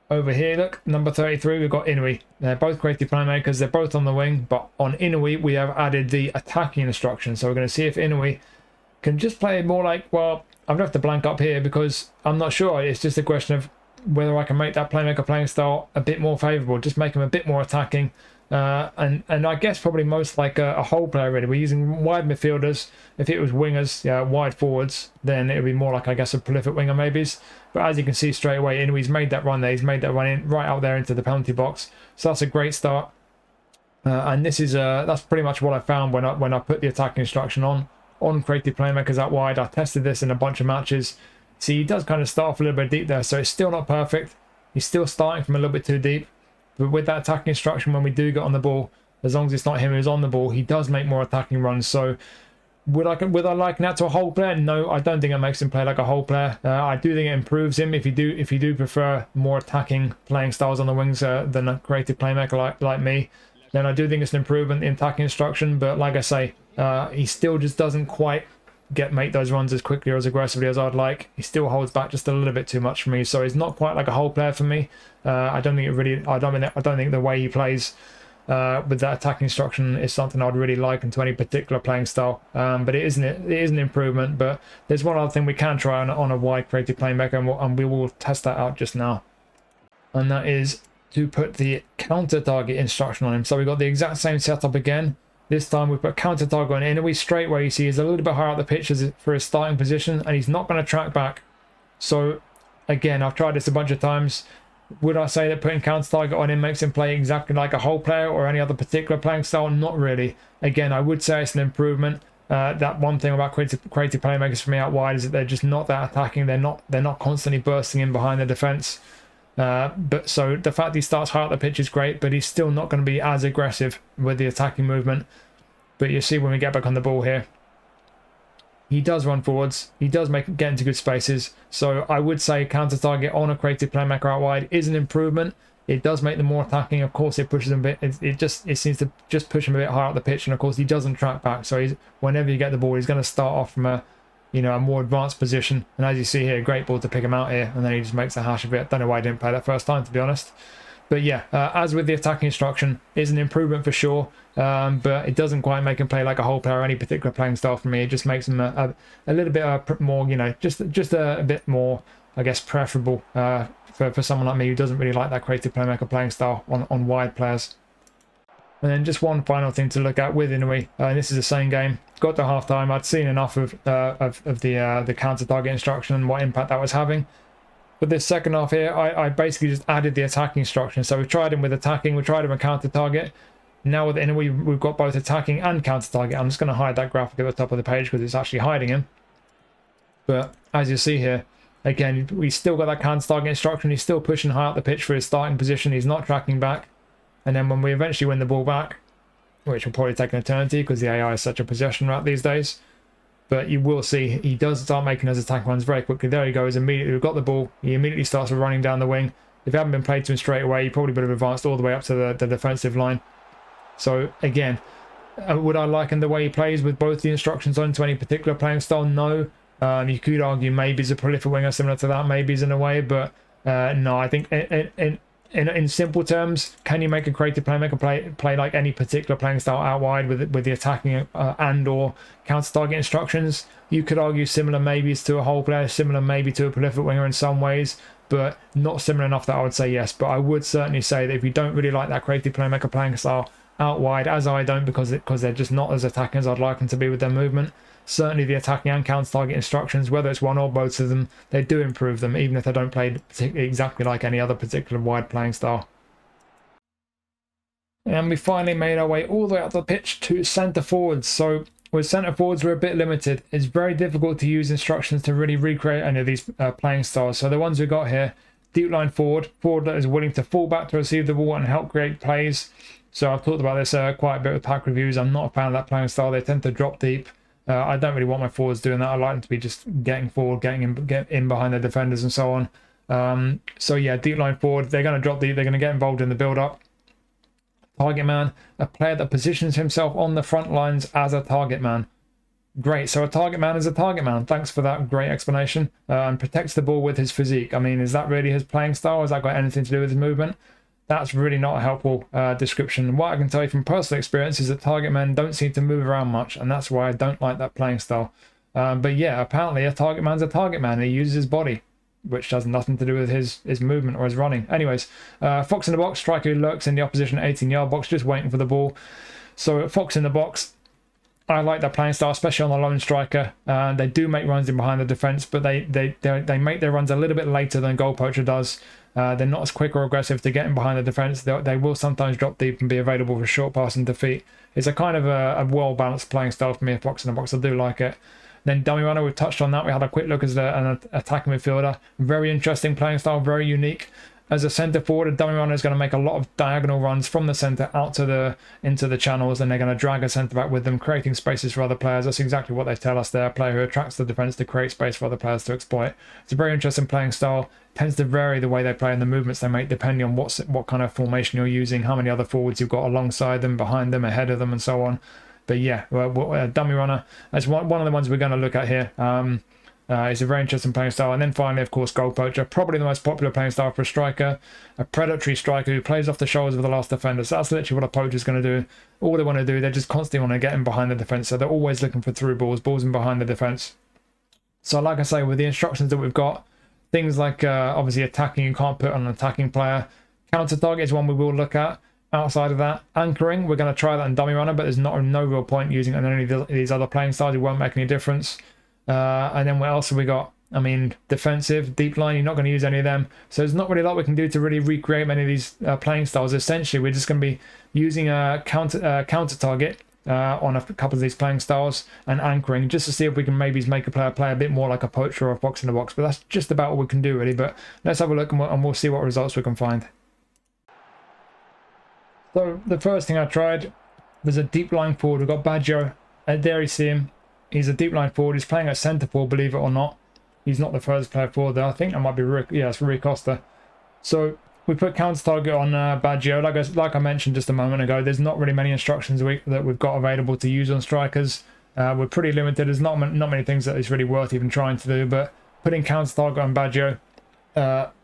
over here, look, number 33, we've got Inui. They're both creative playmakers. They're both on the wing, but on Inui, we have added the attacking instruction. So we're going to see if Inui can just play more like, well, I'm going to have to blank up here because I'm not sure. It's just a question of whether I can make that playmaker playing style a bit more favourable, just make him a bit more attacking. And I guess probably most like a whole player really. We're using wide midfielders. If it was wingers, yeah, wide forwards, then it would be more like, I guess, a prolific winger maybe. But as you can see straight away, Inui's made that run there. He's made that run in right out there into the penalty box. So that's a great start. And this is that's pretty much what I found when I put the attacking instruction on creative playmakers out wide. I tested this in a bunch of matches. See, he does kind of start off a little bit deep there, so it's still not perfect. He's still starting from a little bit too deep. But with that attacking instruction, when we do get on the ball, as long as it's not him who's on the ball, he does make more attacking runs. So would I liken that to a whole player? No, I don't think it makes him play like a whole player. I do think it improves him if you do prefer more attacking playing styles on the wings than a creative playmaker like me. Then I do think it's an improvement in attacking instruction. But like I say, he still just doesn't quite make those runs as quickly or as aggressively as I'd like. He still holds back just a little bit too much for me, so he's not quite like a whole player for me. I don't think the way he plays with that attacking instruction is something I'd really like into any particular playing style. But it is an improvement. But there's one other thing we can try on a wide creative playmaker, and we will test that out just now, and that is to put the counter target instruction on him. So we've got the exact same setup again. This time we put counter target on Inui straight where you see he's a little bit higher up the pitch for his starting position, and he's not going to track back. So again, I've tried this a bunch of times. Would I say that putting counter target on him makes him play exactly like a whole player or any other particular playing style? Not really. Again, I would say it's an improvement. That one thing about creative playmakers for me out wide is that they're just not that attacking. They're not constantly bursting in behind the defence. But so the fact he starts high up the pitch is great, but he's still not going to be as aggressive with the attacking movement. But you see when we get back on the ball here, he does run forwards. He does get into good spaces. So I would say counter target on a creative playmaker out wide is an improvement. It does make them more attacking. Of course, it pushes him a bit. It seems to just push him a bit higher up the pitch, and of course he doesn't track back. So whenever you get the ball, he's going to start off from a more advanced position. And as you see here, great ball to pick him out here, and then he just makes a hash of it. Don't know why I didn't play that first time, to be honest. But yeah, as with the attacking instruction, it's an improvement for sure, but it doesn't quite make him play like a whole player or any particular playing style for me. It just makes him a little bit more, just a bit more, I guess, preferable for someone like me who doesn't really like that creative playmaker playing style on wide players. And then just one final thing to look at with Inui, and this is the same game. Got to half time, I'd seen enough of the counter target instruction and what impact that was having. But this second half here, I basically just added the attacking instruction. So we tried him with attacking, we tried him with counter target. Now with Inui, we've got both attacking and counter target. I'm just going to hide that graphic at the top of the page because it's actually hiding him. But as you see here, again, we still got that counter target instruction. He's still pushing high up the pitch for his starting position. He's not tracking back. And then when we eventually win the ball back, which will probably take an eternity because the AI is such a possession rat these days, but you will see he does start making those attack runs very quickly. There he goes, immediately we've got the ball. He immediately starts running down the wing. If it hadn't been played to him straight away, he probably would have advanced all the way up to the defensive line. So again, would I liken the way he plays with both the instructions on to any particular playing style? No. You could argue maybe he's a prolific winger similar to that, maybe he's in a way, but no, I think in simple terms, can you make a creative playmaker play like any particular playing style out wide with the attacking and or counter target instructions? You could argue similar maybe to a whole player, similar maybe to a prolific winger in some ways, but not similar enough that I would say yes. But I would certainly say that if you don't really like that creative playmaker playing style out wide, as I don't, because they're just not as attacking as I'd like them to be with their movement, certainly the attacking and counter target instructions, whether it's one or both of them, they do improve them, even if they don't play exactly like any other particular wide playing style. And we finally made our way all the way up the pitch to centre forwards. So with centre forwards, we're a bit limited. It's very difficult to use instructions to really recreate any of these playing styles. So the ones we got here, deep line forward that is willing to fall back to receive the ball and help create plays. So I've talked about this quite a bit with pack reviews. I'm not a fan of that playing style. They tend to drop deep. I don't really want my forwards doing that. I like them to be just getting forward, getting in behind the defenders and so on. So yeah, deep line forward, they're going to drop deep. They're going to get involved in the build-up. Target man, a player that positions himself on the front lines as a target man. Great. So a target man is a target man. Thanks for that great explanation. And protects the ball with his physique. I mean, is that really his playing style? Has that got anything to do with his movement? That's really not a helpful description. What I can tell you from personal experience is that target men don't seem to move around much, and that's why I don't like that playing style. But yeah, apparently a target man's a target man. He uses his body, which has nothing to do with his movement or his running. Anyways, fox in the box, striker who lurks in the opposition 18-yard box, just waiting for the ball. So fox in the box, I like that playing style, especially on the lone striker. They do make runs in behind the defense, but they make their runs a little bit later than Goal Poacher does. They're not as quick or aggressive to get in behind the defense. They will sometimes drop deep and be available for short pass and defeat. It's a kind of a well-balanced playing style for me, a fox in the box. I do like it. Then dummy runner, we've touched on that. We had a quick look as an attacking midfielder. Very interesting playing style, very unique. As a centre forward, a dummy runner is going to make a lot of diagonal runs from the centre out to into the channels, and they're going to drag a centre back with them, creating spaces for other players. That's exactly what they tell us there. A player who attracts the defence to create space for other players to exploit. It's a very interesting playing style. Tends to vary the way they play and the movements they make depending on what kind of formation you're using, how many other forwards you've got alongside them, behind them, ahead of them, and so on. But yeah, dummy runner, that's one of the ones we're going to look at here. It's a very interesting playing style. And then finally, of course, Goal Poacher, probably the most popular playing style for a striker, a predatory striker who plays off the shoulders of the last defender. So that's literally what a poacher is going to do. All they want to do, they just constantly want to get in behind the defence. So they're always looking for through balls in behind the defence. So like I say, with the instructions that we've got, things like obviously attacking, you can't put on an attacking player. Counter target is one we will look at. Outside of that, anchoring, we're going to try that in dummy runner, but there's no real point using it in any of these other playing styles. It won't make any difference. And then what else have we got? I mean, defensive, deep line, you're not going to use any of them. So there's not really a lot we can do to really recreate many of these playing styles. Essentially, we're just going to be using a counter target on a couple of these playing styles and anchoring just to see if we can maybe make a player play a bit more like a poacher or a fox in the box. But that's just about what we can do, really. But let's have a look and we'll see what results we can find. So the first thing I tried was a deep line forward. We've got Baggio. There you see him. He's a deep line forward. He's playing at centre forward, believe it or not. He's not the first player forward there. I think that might be it's Rui Costa. So we put counter target on Baggio. Like I mentioned just a moment ago, there's not really many instructions that we've got available to use on strikers. We're pretty limited. There's not many things that is really worth even trying to do. But putting counter target on Baggio,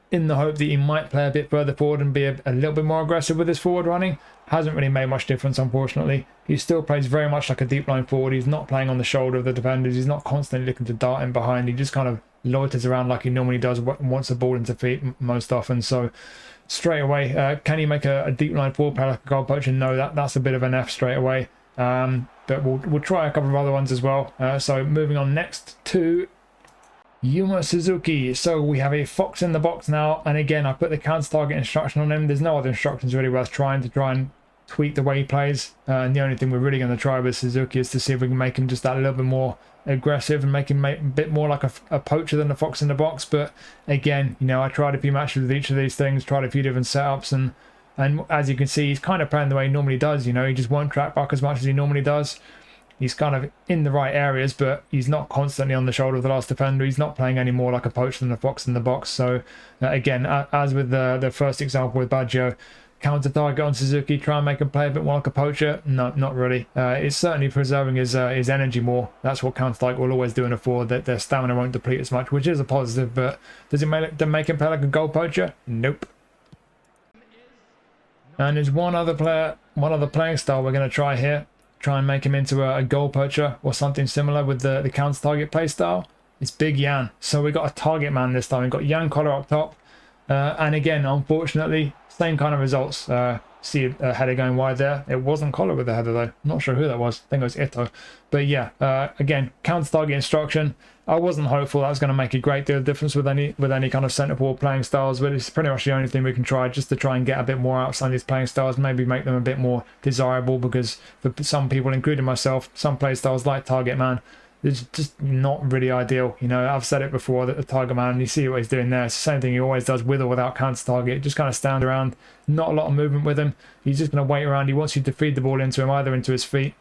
in the hope that he might play a bit further forward and be a little bit more aggressive with his forward running, hasn't really made much difference, unfortunately. He still plays very much like a deep line forward. He's not playing on the shoulder of the defenders. He's not constantly looking to dart in behind. He just kind of loiters around like he normally does, wants the ball into feet most often. So straight away, can he make a deep line forward play like a Goal Poacher? No, that's a bit of an F straight away. But we'll try a couple of other ones as well. So moving on next to Yuma Suzuki. So we have a fox in the box now, and again I put the counter target instruction on him. There's no other instructions really worth trying and tweak the way he plays, and the only thing we're really going to try with Suzuki is to see if we can make him just that little bit more aggressive and make him a bit more like a poacher than a fox in the box. But again, I tried a few matches with each of these things, tried a few different setups, and as you can see, he's kind of playing the way he normally does. He just won't track back as much as he normally does. He's kind of in the right areas, but he's not constantly on the shoulder of the last defender. He's not playing any more like a poacher than a fox in the box. So again, as with the first example with Baggio, counter target on Suzuki, try and make him play a bit more like a poacher. No, not really. It's certainly preserving his energy more. That's what counter target will always do in a forward, that their stamina won't deplete as much, which is a positive. But does it make him play like a Goal Poacher? Nope. And there's one other playing style we're going to try here. Try and make him into a Goal Poacher or something similar with the counter target play style. It's Big Jan. So we got a target man this time. We got Jan Collar up top, and again, unfortunately, same kind of results. See a header going wide there. It wasn't Collar with the header though. I'm not sure who that was. I think it was Ito. But yeah, again, counter target instruction. I wasn't hopeful that was going to make a great deal of difference with any kind of centre forward playing styles, but it's pretty much the only thing we can try, just to try and get a bit more out of some of these playing styles, maybe make them a bit more desirable, because for some people, including myself, some play styles like target man, it's just not really ideal. I've said it before, that the target man, you see what he's doing there, it's the same thing he always does with or without counter target. Just kind of stand around, not a lot of movement with him. He's just going to wait around. He wants you to feed the ball into him, either into his feet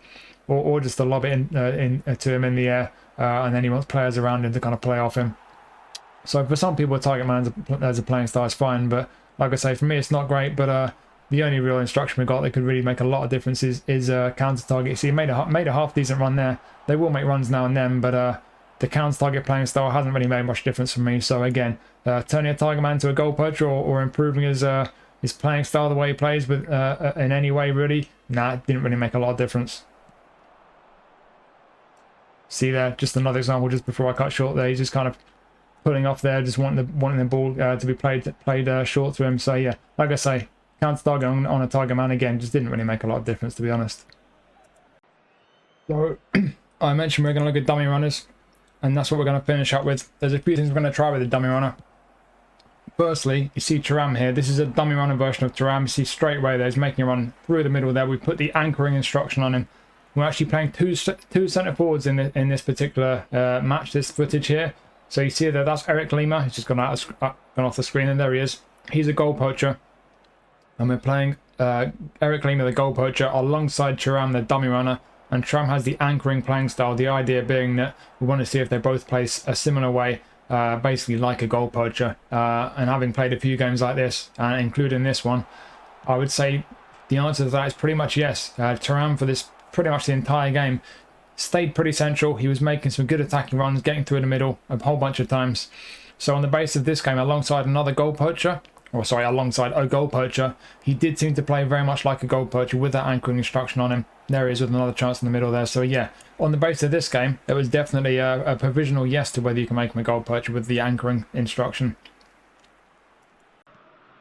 or just to lob it to him in the air. And then he wants players around him to kind of play off him. So for some people, target man as a playing style is fine, but like I say, for me it's not great. But The only real instruction we got that could really make a lot of difference is counter target. See, he made a half decent run there. They will make runs now and then, but the counter target playing style hasn't really made much difference for me. So again, turning a target man to a goal poacher or improving his playing style, the way he plays with in any way really, nah, it didn't really make a lot of difference. See there, just another example just before I cut short there. He's just kind of pulling off there, just wanting the ball to be played short to him. So yeah, like I say, counter target on a target man again just didn't really make a lot of difference, to be honest. So I mentioned we're going to look at dummy runners, and that's what we're going to finish up with. There's a few things we're going to try with the dummy runner. Firstly, you see Thuram here. This is a dummy runner version of Thuram. You see straight away there, he's making a run through the middle there. We put the anchoring instruction on him. We're actually playing two centre forwards in this particular match, this footage here. So you see that that's Eric Lima. He's just gone off the screen, and there he is. He's a goal poacher. And we're playing Eric Lima, the goal poacher, alongside Thuram, the dummy runner. And Thuram has the anchoring playing style. The idea being that we want to see if they both play a similar way, basically like a goal poacher. And having played a few games like this, including this one, I would say the answer to that is pretty much yes. Thuram, for this pretty much the entire game, stayed pretty central. He was making some good attacking runs, getting through the middle a whole bunch of times. So on the basis of this game, alongside another goal poacher, alongside a goal poacher, he did seem to play very much like a goal poacher with that anchoring instruction on him. There he is with another chance in the middle there. So yeah, on the basis of this game, it was definitely a provisional yes to whether you can make him a goal poacher with the anchoring instruction.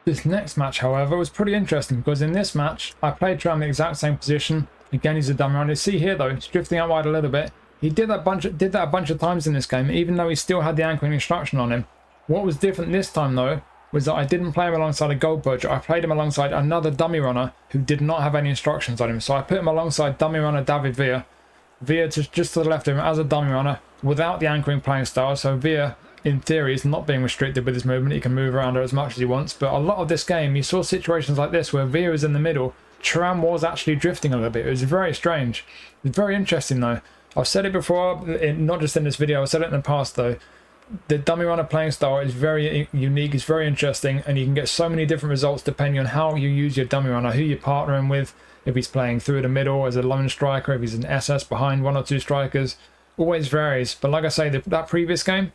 This next match, however, was pretty interesting because in this match, I played Thuram the exact same position. Again, he's a dummy runner. See here though, he's drifting out wide a little bit. He did that a bunch of times in this game, even though he still had the anchoring instruction on him. What was different this time though was that I didn't play him alongside a goal poacher. I played him alongside another dummy runner who did not have any instructions on him. So I put him alongside dummy runner David Villa. Villa just to the left of him as a dummy runner without the anchoring playing style. So Villa, in theory, is not being restricted with his movement. He can move around as much as he wants. But a lot of this game, you saw situations like this where Villa was in the middle. Thuram was actually drifting a little bit. It was very strange. It's very interesting though. I've said it before, not just in this video, I've said it in the past though. The dummy runner playing style is very unique, it's very interesting, and you can get so many different results depending on how you use your dummy runner, who you partner him with, if he's playing through the middle as a lone striker, if he's an SS behind one or two strikers, always varies. But like I say, that previous game,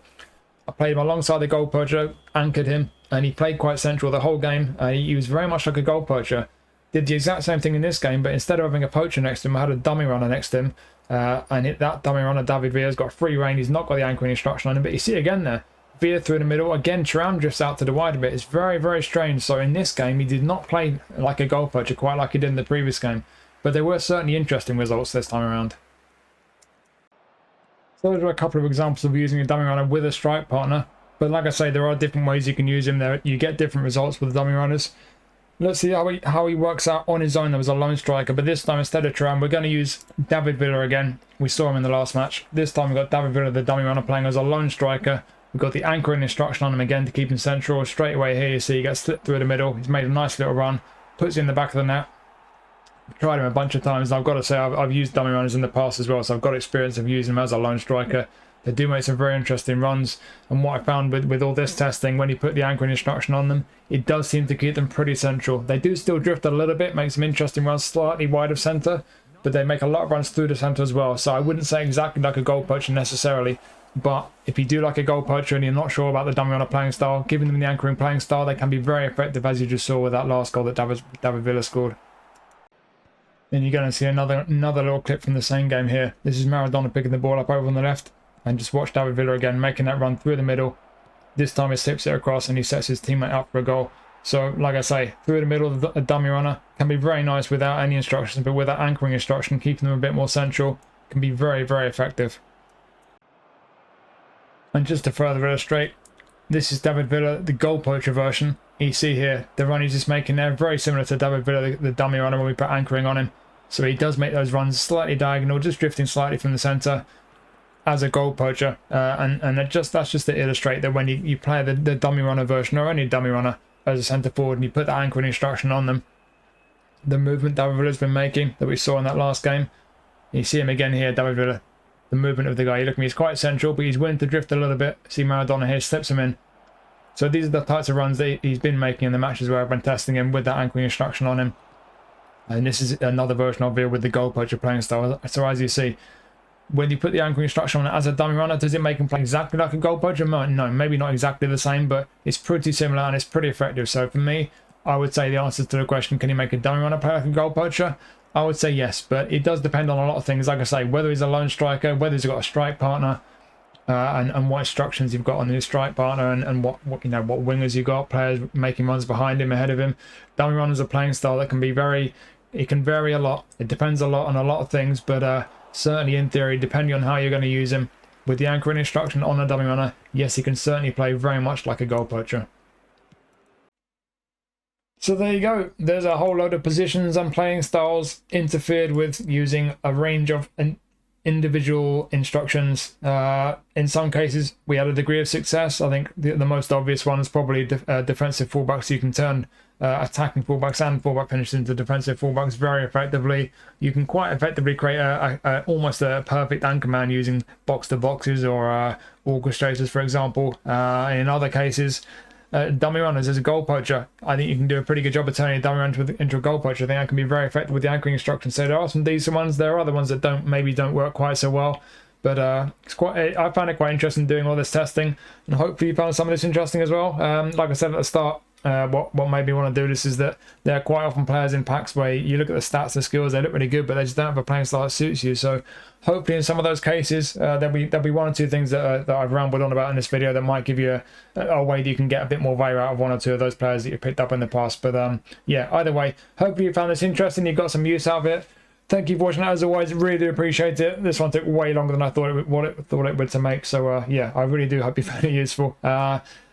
I played him alongside the goal poacher, anchored him, and he played quite central the whole game. He was very much like a goal poacher. Did the exact same thing in this game, but instead of having a poacher next to him, I had a dummy runner next to him. And that dummy runner, David Villa's got free reign. He's not got the anchoring instruction on him, but you see again there, Villa through the middle. Again, Thuram drifts out to the wide a bit. It's very, very strange. So in this game, he did not play like a goal poacher, quite like he did in the previous game. But there were certainly interesting results this time around. So those are a couple of examples of using a dummy runner with a strike partner. But like I say, there are different ways you can use him. There, you get different results with the dummy runners. Let's see how he works out on his own. There was a lone striker, but this time instead of Thuram, we're going to use David Villa again. We saw him in the last match. This time we've got David Villa, the dummy runner, playing as a lone striker. We've got the anchoring instruction on him again to keep him central. Straight away here, you see he gets slipped through the middle. He's made a nice little run, puts it in the back of the net. I've tried him a bunch of times, and I've got to say I've used dummy runners in the past as well, so I've got experience of using them as a lone striker. They do make some very interesting runs, and what I found with all this testing, when you put the anchoring instruction on them, it does seem to keep them pretty central. They do still drift a little bit, make some interesting runs slightly wide of centre, but they make a lot of runs through the centre as well. So I wouldn't say exactly like a goal poacher necessarily, but if you do like a goal poacher and you're not sure about the dummy runner playing style, giving them the anchoring playing style, they can be very effective, as you just saw with that last goal that David Villa scored. Then you're going to see another little clip from the same game here. This is Maradona picking the ball up over on the left. And just watch David Villa again, making that run through the middle. This time he slips it across and he sets his teammate up for a goal. So, like I say, through the middle, a dummy runner can be very nice without any instructions, but with that anchoring instruction, keeping them a bit more central, can be very, very effective. And just to further illustrate, this is David Villa, the goal poacher version. You see here, the run he's just making there, very similar to David Villa, the dummy runner when we put anchoring on him. So he does make those runs slightly diagonal, just drifting slightly from the centre, as a goal poacher, and that's just to illustrate that when you play the dummy runner version or any dummy runner as a centre forward and you put that anchoring instruction on them, the movement David Villa's been making that we saw in that last game, you see him again here, David Villa, the movement of the guy, you look at me, he's quite central, but he's willing to drift a little bit. See Maradona here, slips him in, So these are the types of runs that he's been making in the matches where I've been testing him with that anchoring instruction on him. And this is another version of it with the Goal Poacher playing style. So as you see, when you put the anchoring instruction on it as a dummy runner, does it make him play exactly like a Goal Poacher? No, maybe not exactly the same, but it's pretty similar and it's pretty effective. So for me, I would say the answer to the question, can you make a dummy runner play like a Goal Poacher? I would say yes, but it does depend on a lot of things. Like I say, whether he's a lone striker, whether he's got a strike partner, and what instructions you've got on his strike partner, and what wingers you've got, players making runs behind him, ahead of him. Dummy runners are playing style that can be it can vary a lot. It depends a lot on a lot of things, but certainly in theory, depending on how you're going to use him, with the anchoring instruction on a dummy runner, yes, he can certainly play very much like a Goal Poacher. So there you go. There's a whole load of positions and playing styles interfered with using a range of individual instructions. In some cases, we had a degree of success. I think the most obvious one is probably defensive fullbacks. You can turn attacking fullbacks and fullback finishers into defensive fullbacks very effectively. You can quite effectively create almost a perfect anchor man using box to boxes or orchestrators, for example. In other cases, dummy runners as a Goal Poacher, I think you can do a pretty good job of turning a dummy runner into a Goal Poacher. I think that can be very effective with the anchoring instructions. So there are some decent ones. There are other ones that maybe don't work quite so well. But I found it quite interesting doing all this testing, and hopefully you found some of this interesting as well. Like I said at the start, what made me want to do this is that there are quite often players in packs where you look at the stats, the skills, they look really good, but they just don't have a playing style that suits you. So hopefully in some of those cases, there'll be one or two things that I've rambled on about in this video that might give you a way that you can get a bit more value out of one or two of those players that you picked up in the past. But yeah, either way, hopefully you found this interesting, you got some use out of it. Thank you for watching. As always, really do appreciate it. This one took way longer than I thought it would to make. So yeah, I really do hope you found it useful.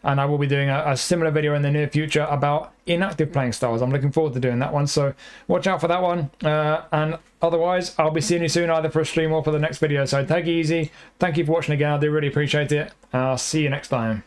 And I will be doing a similar video in the near future about inactive playing styles. I'm looking forward to doing that one. So watch out for that one. And otherwise, I'll be seeing you soon either for a stream or for the next video. So take it easy. Thank you for watching again. I do really appreciate it. I'll see you next time.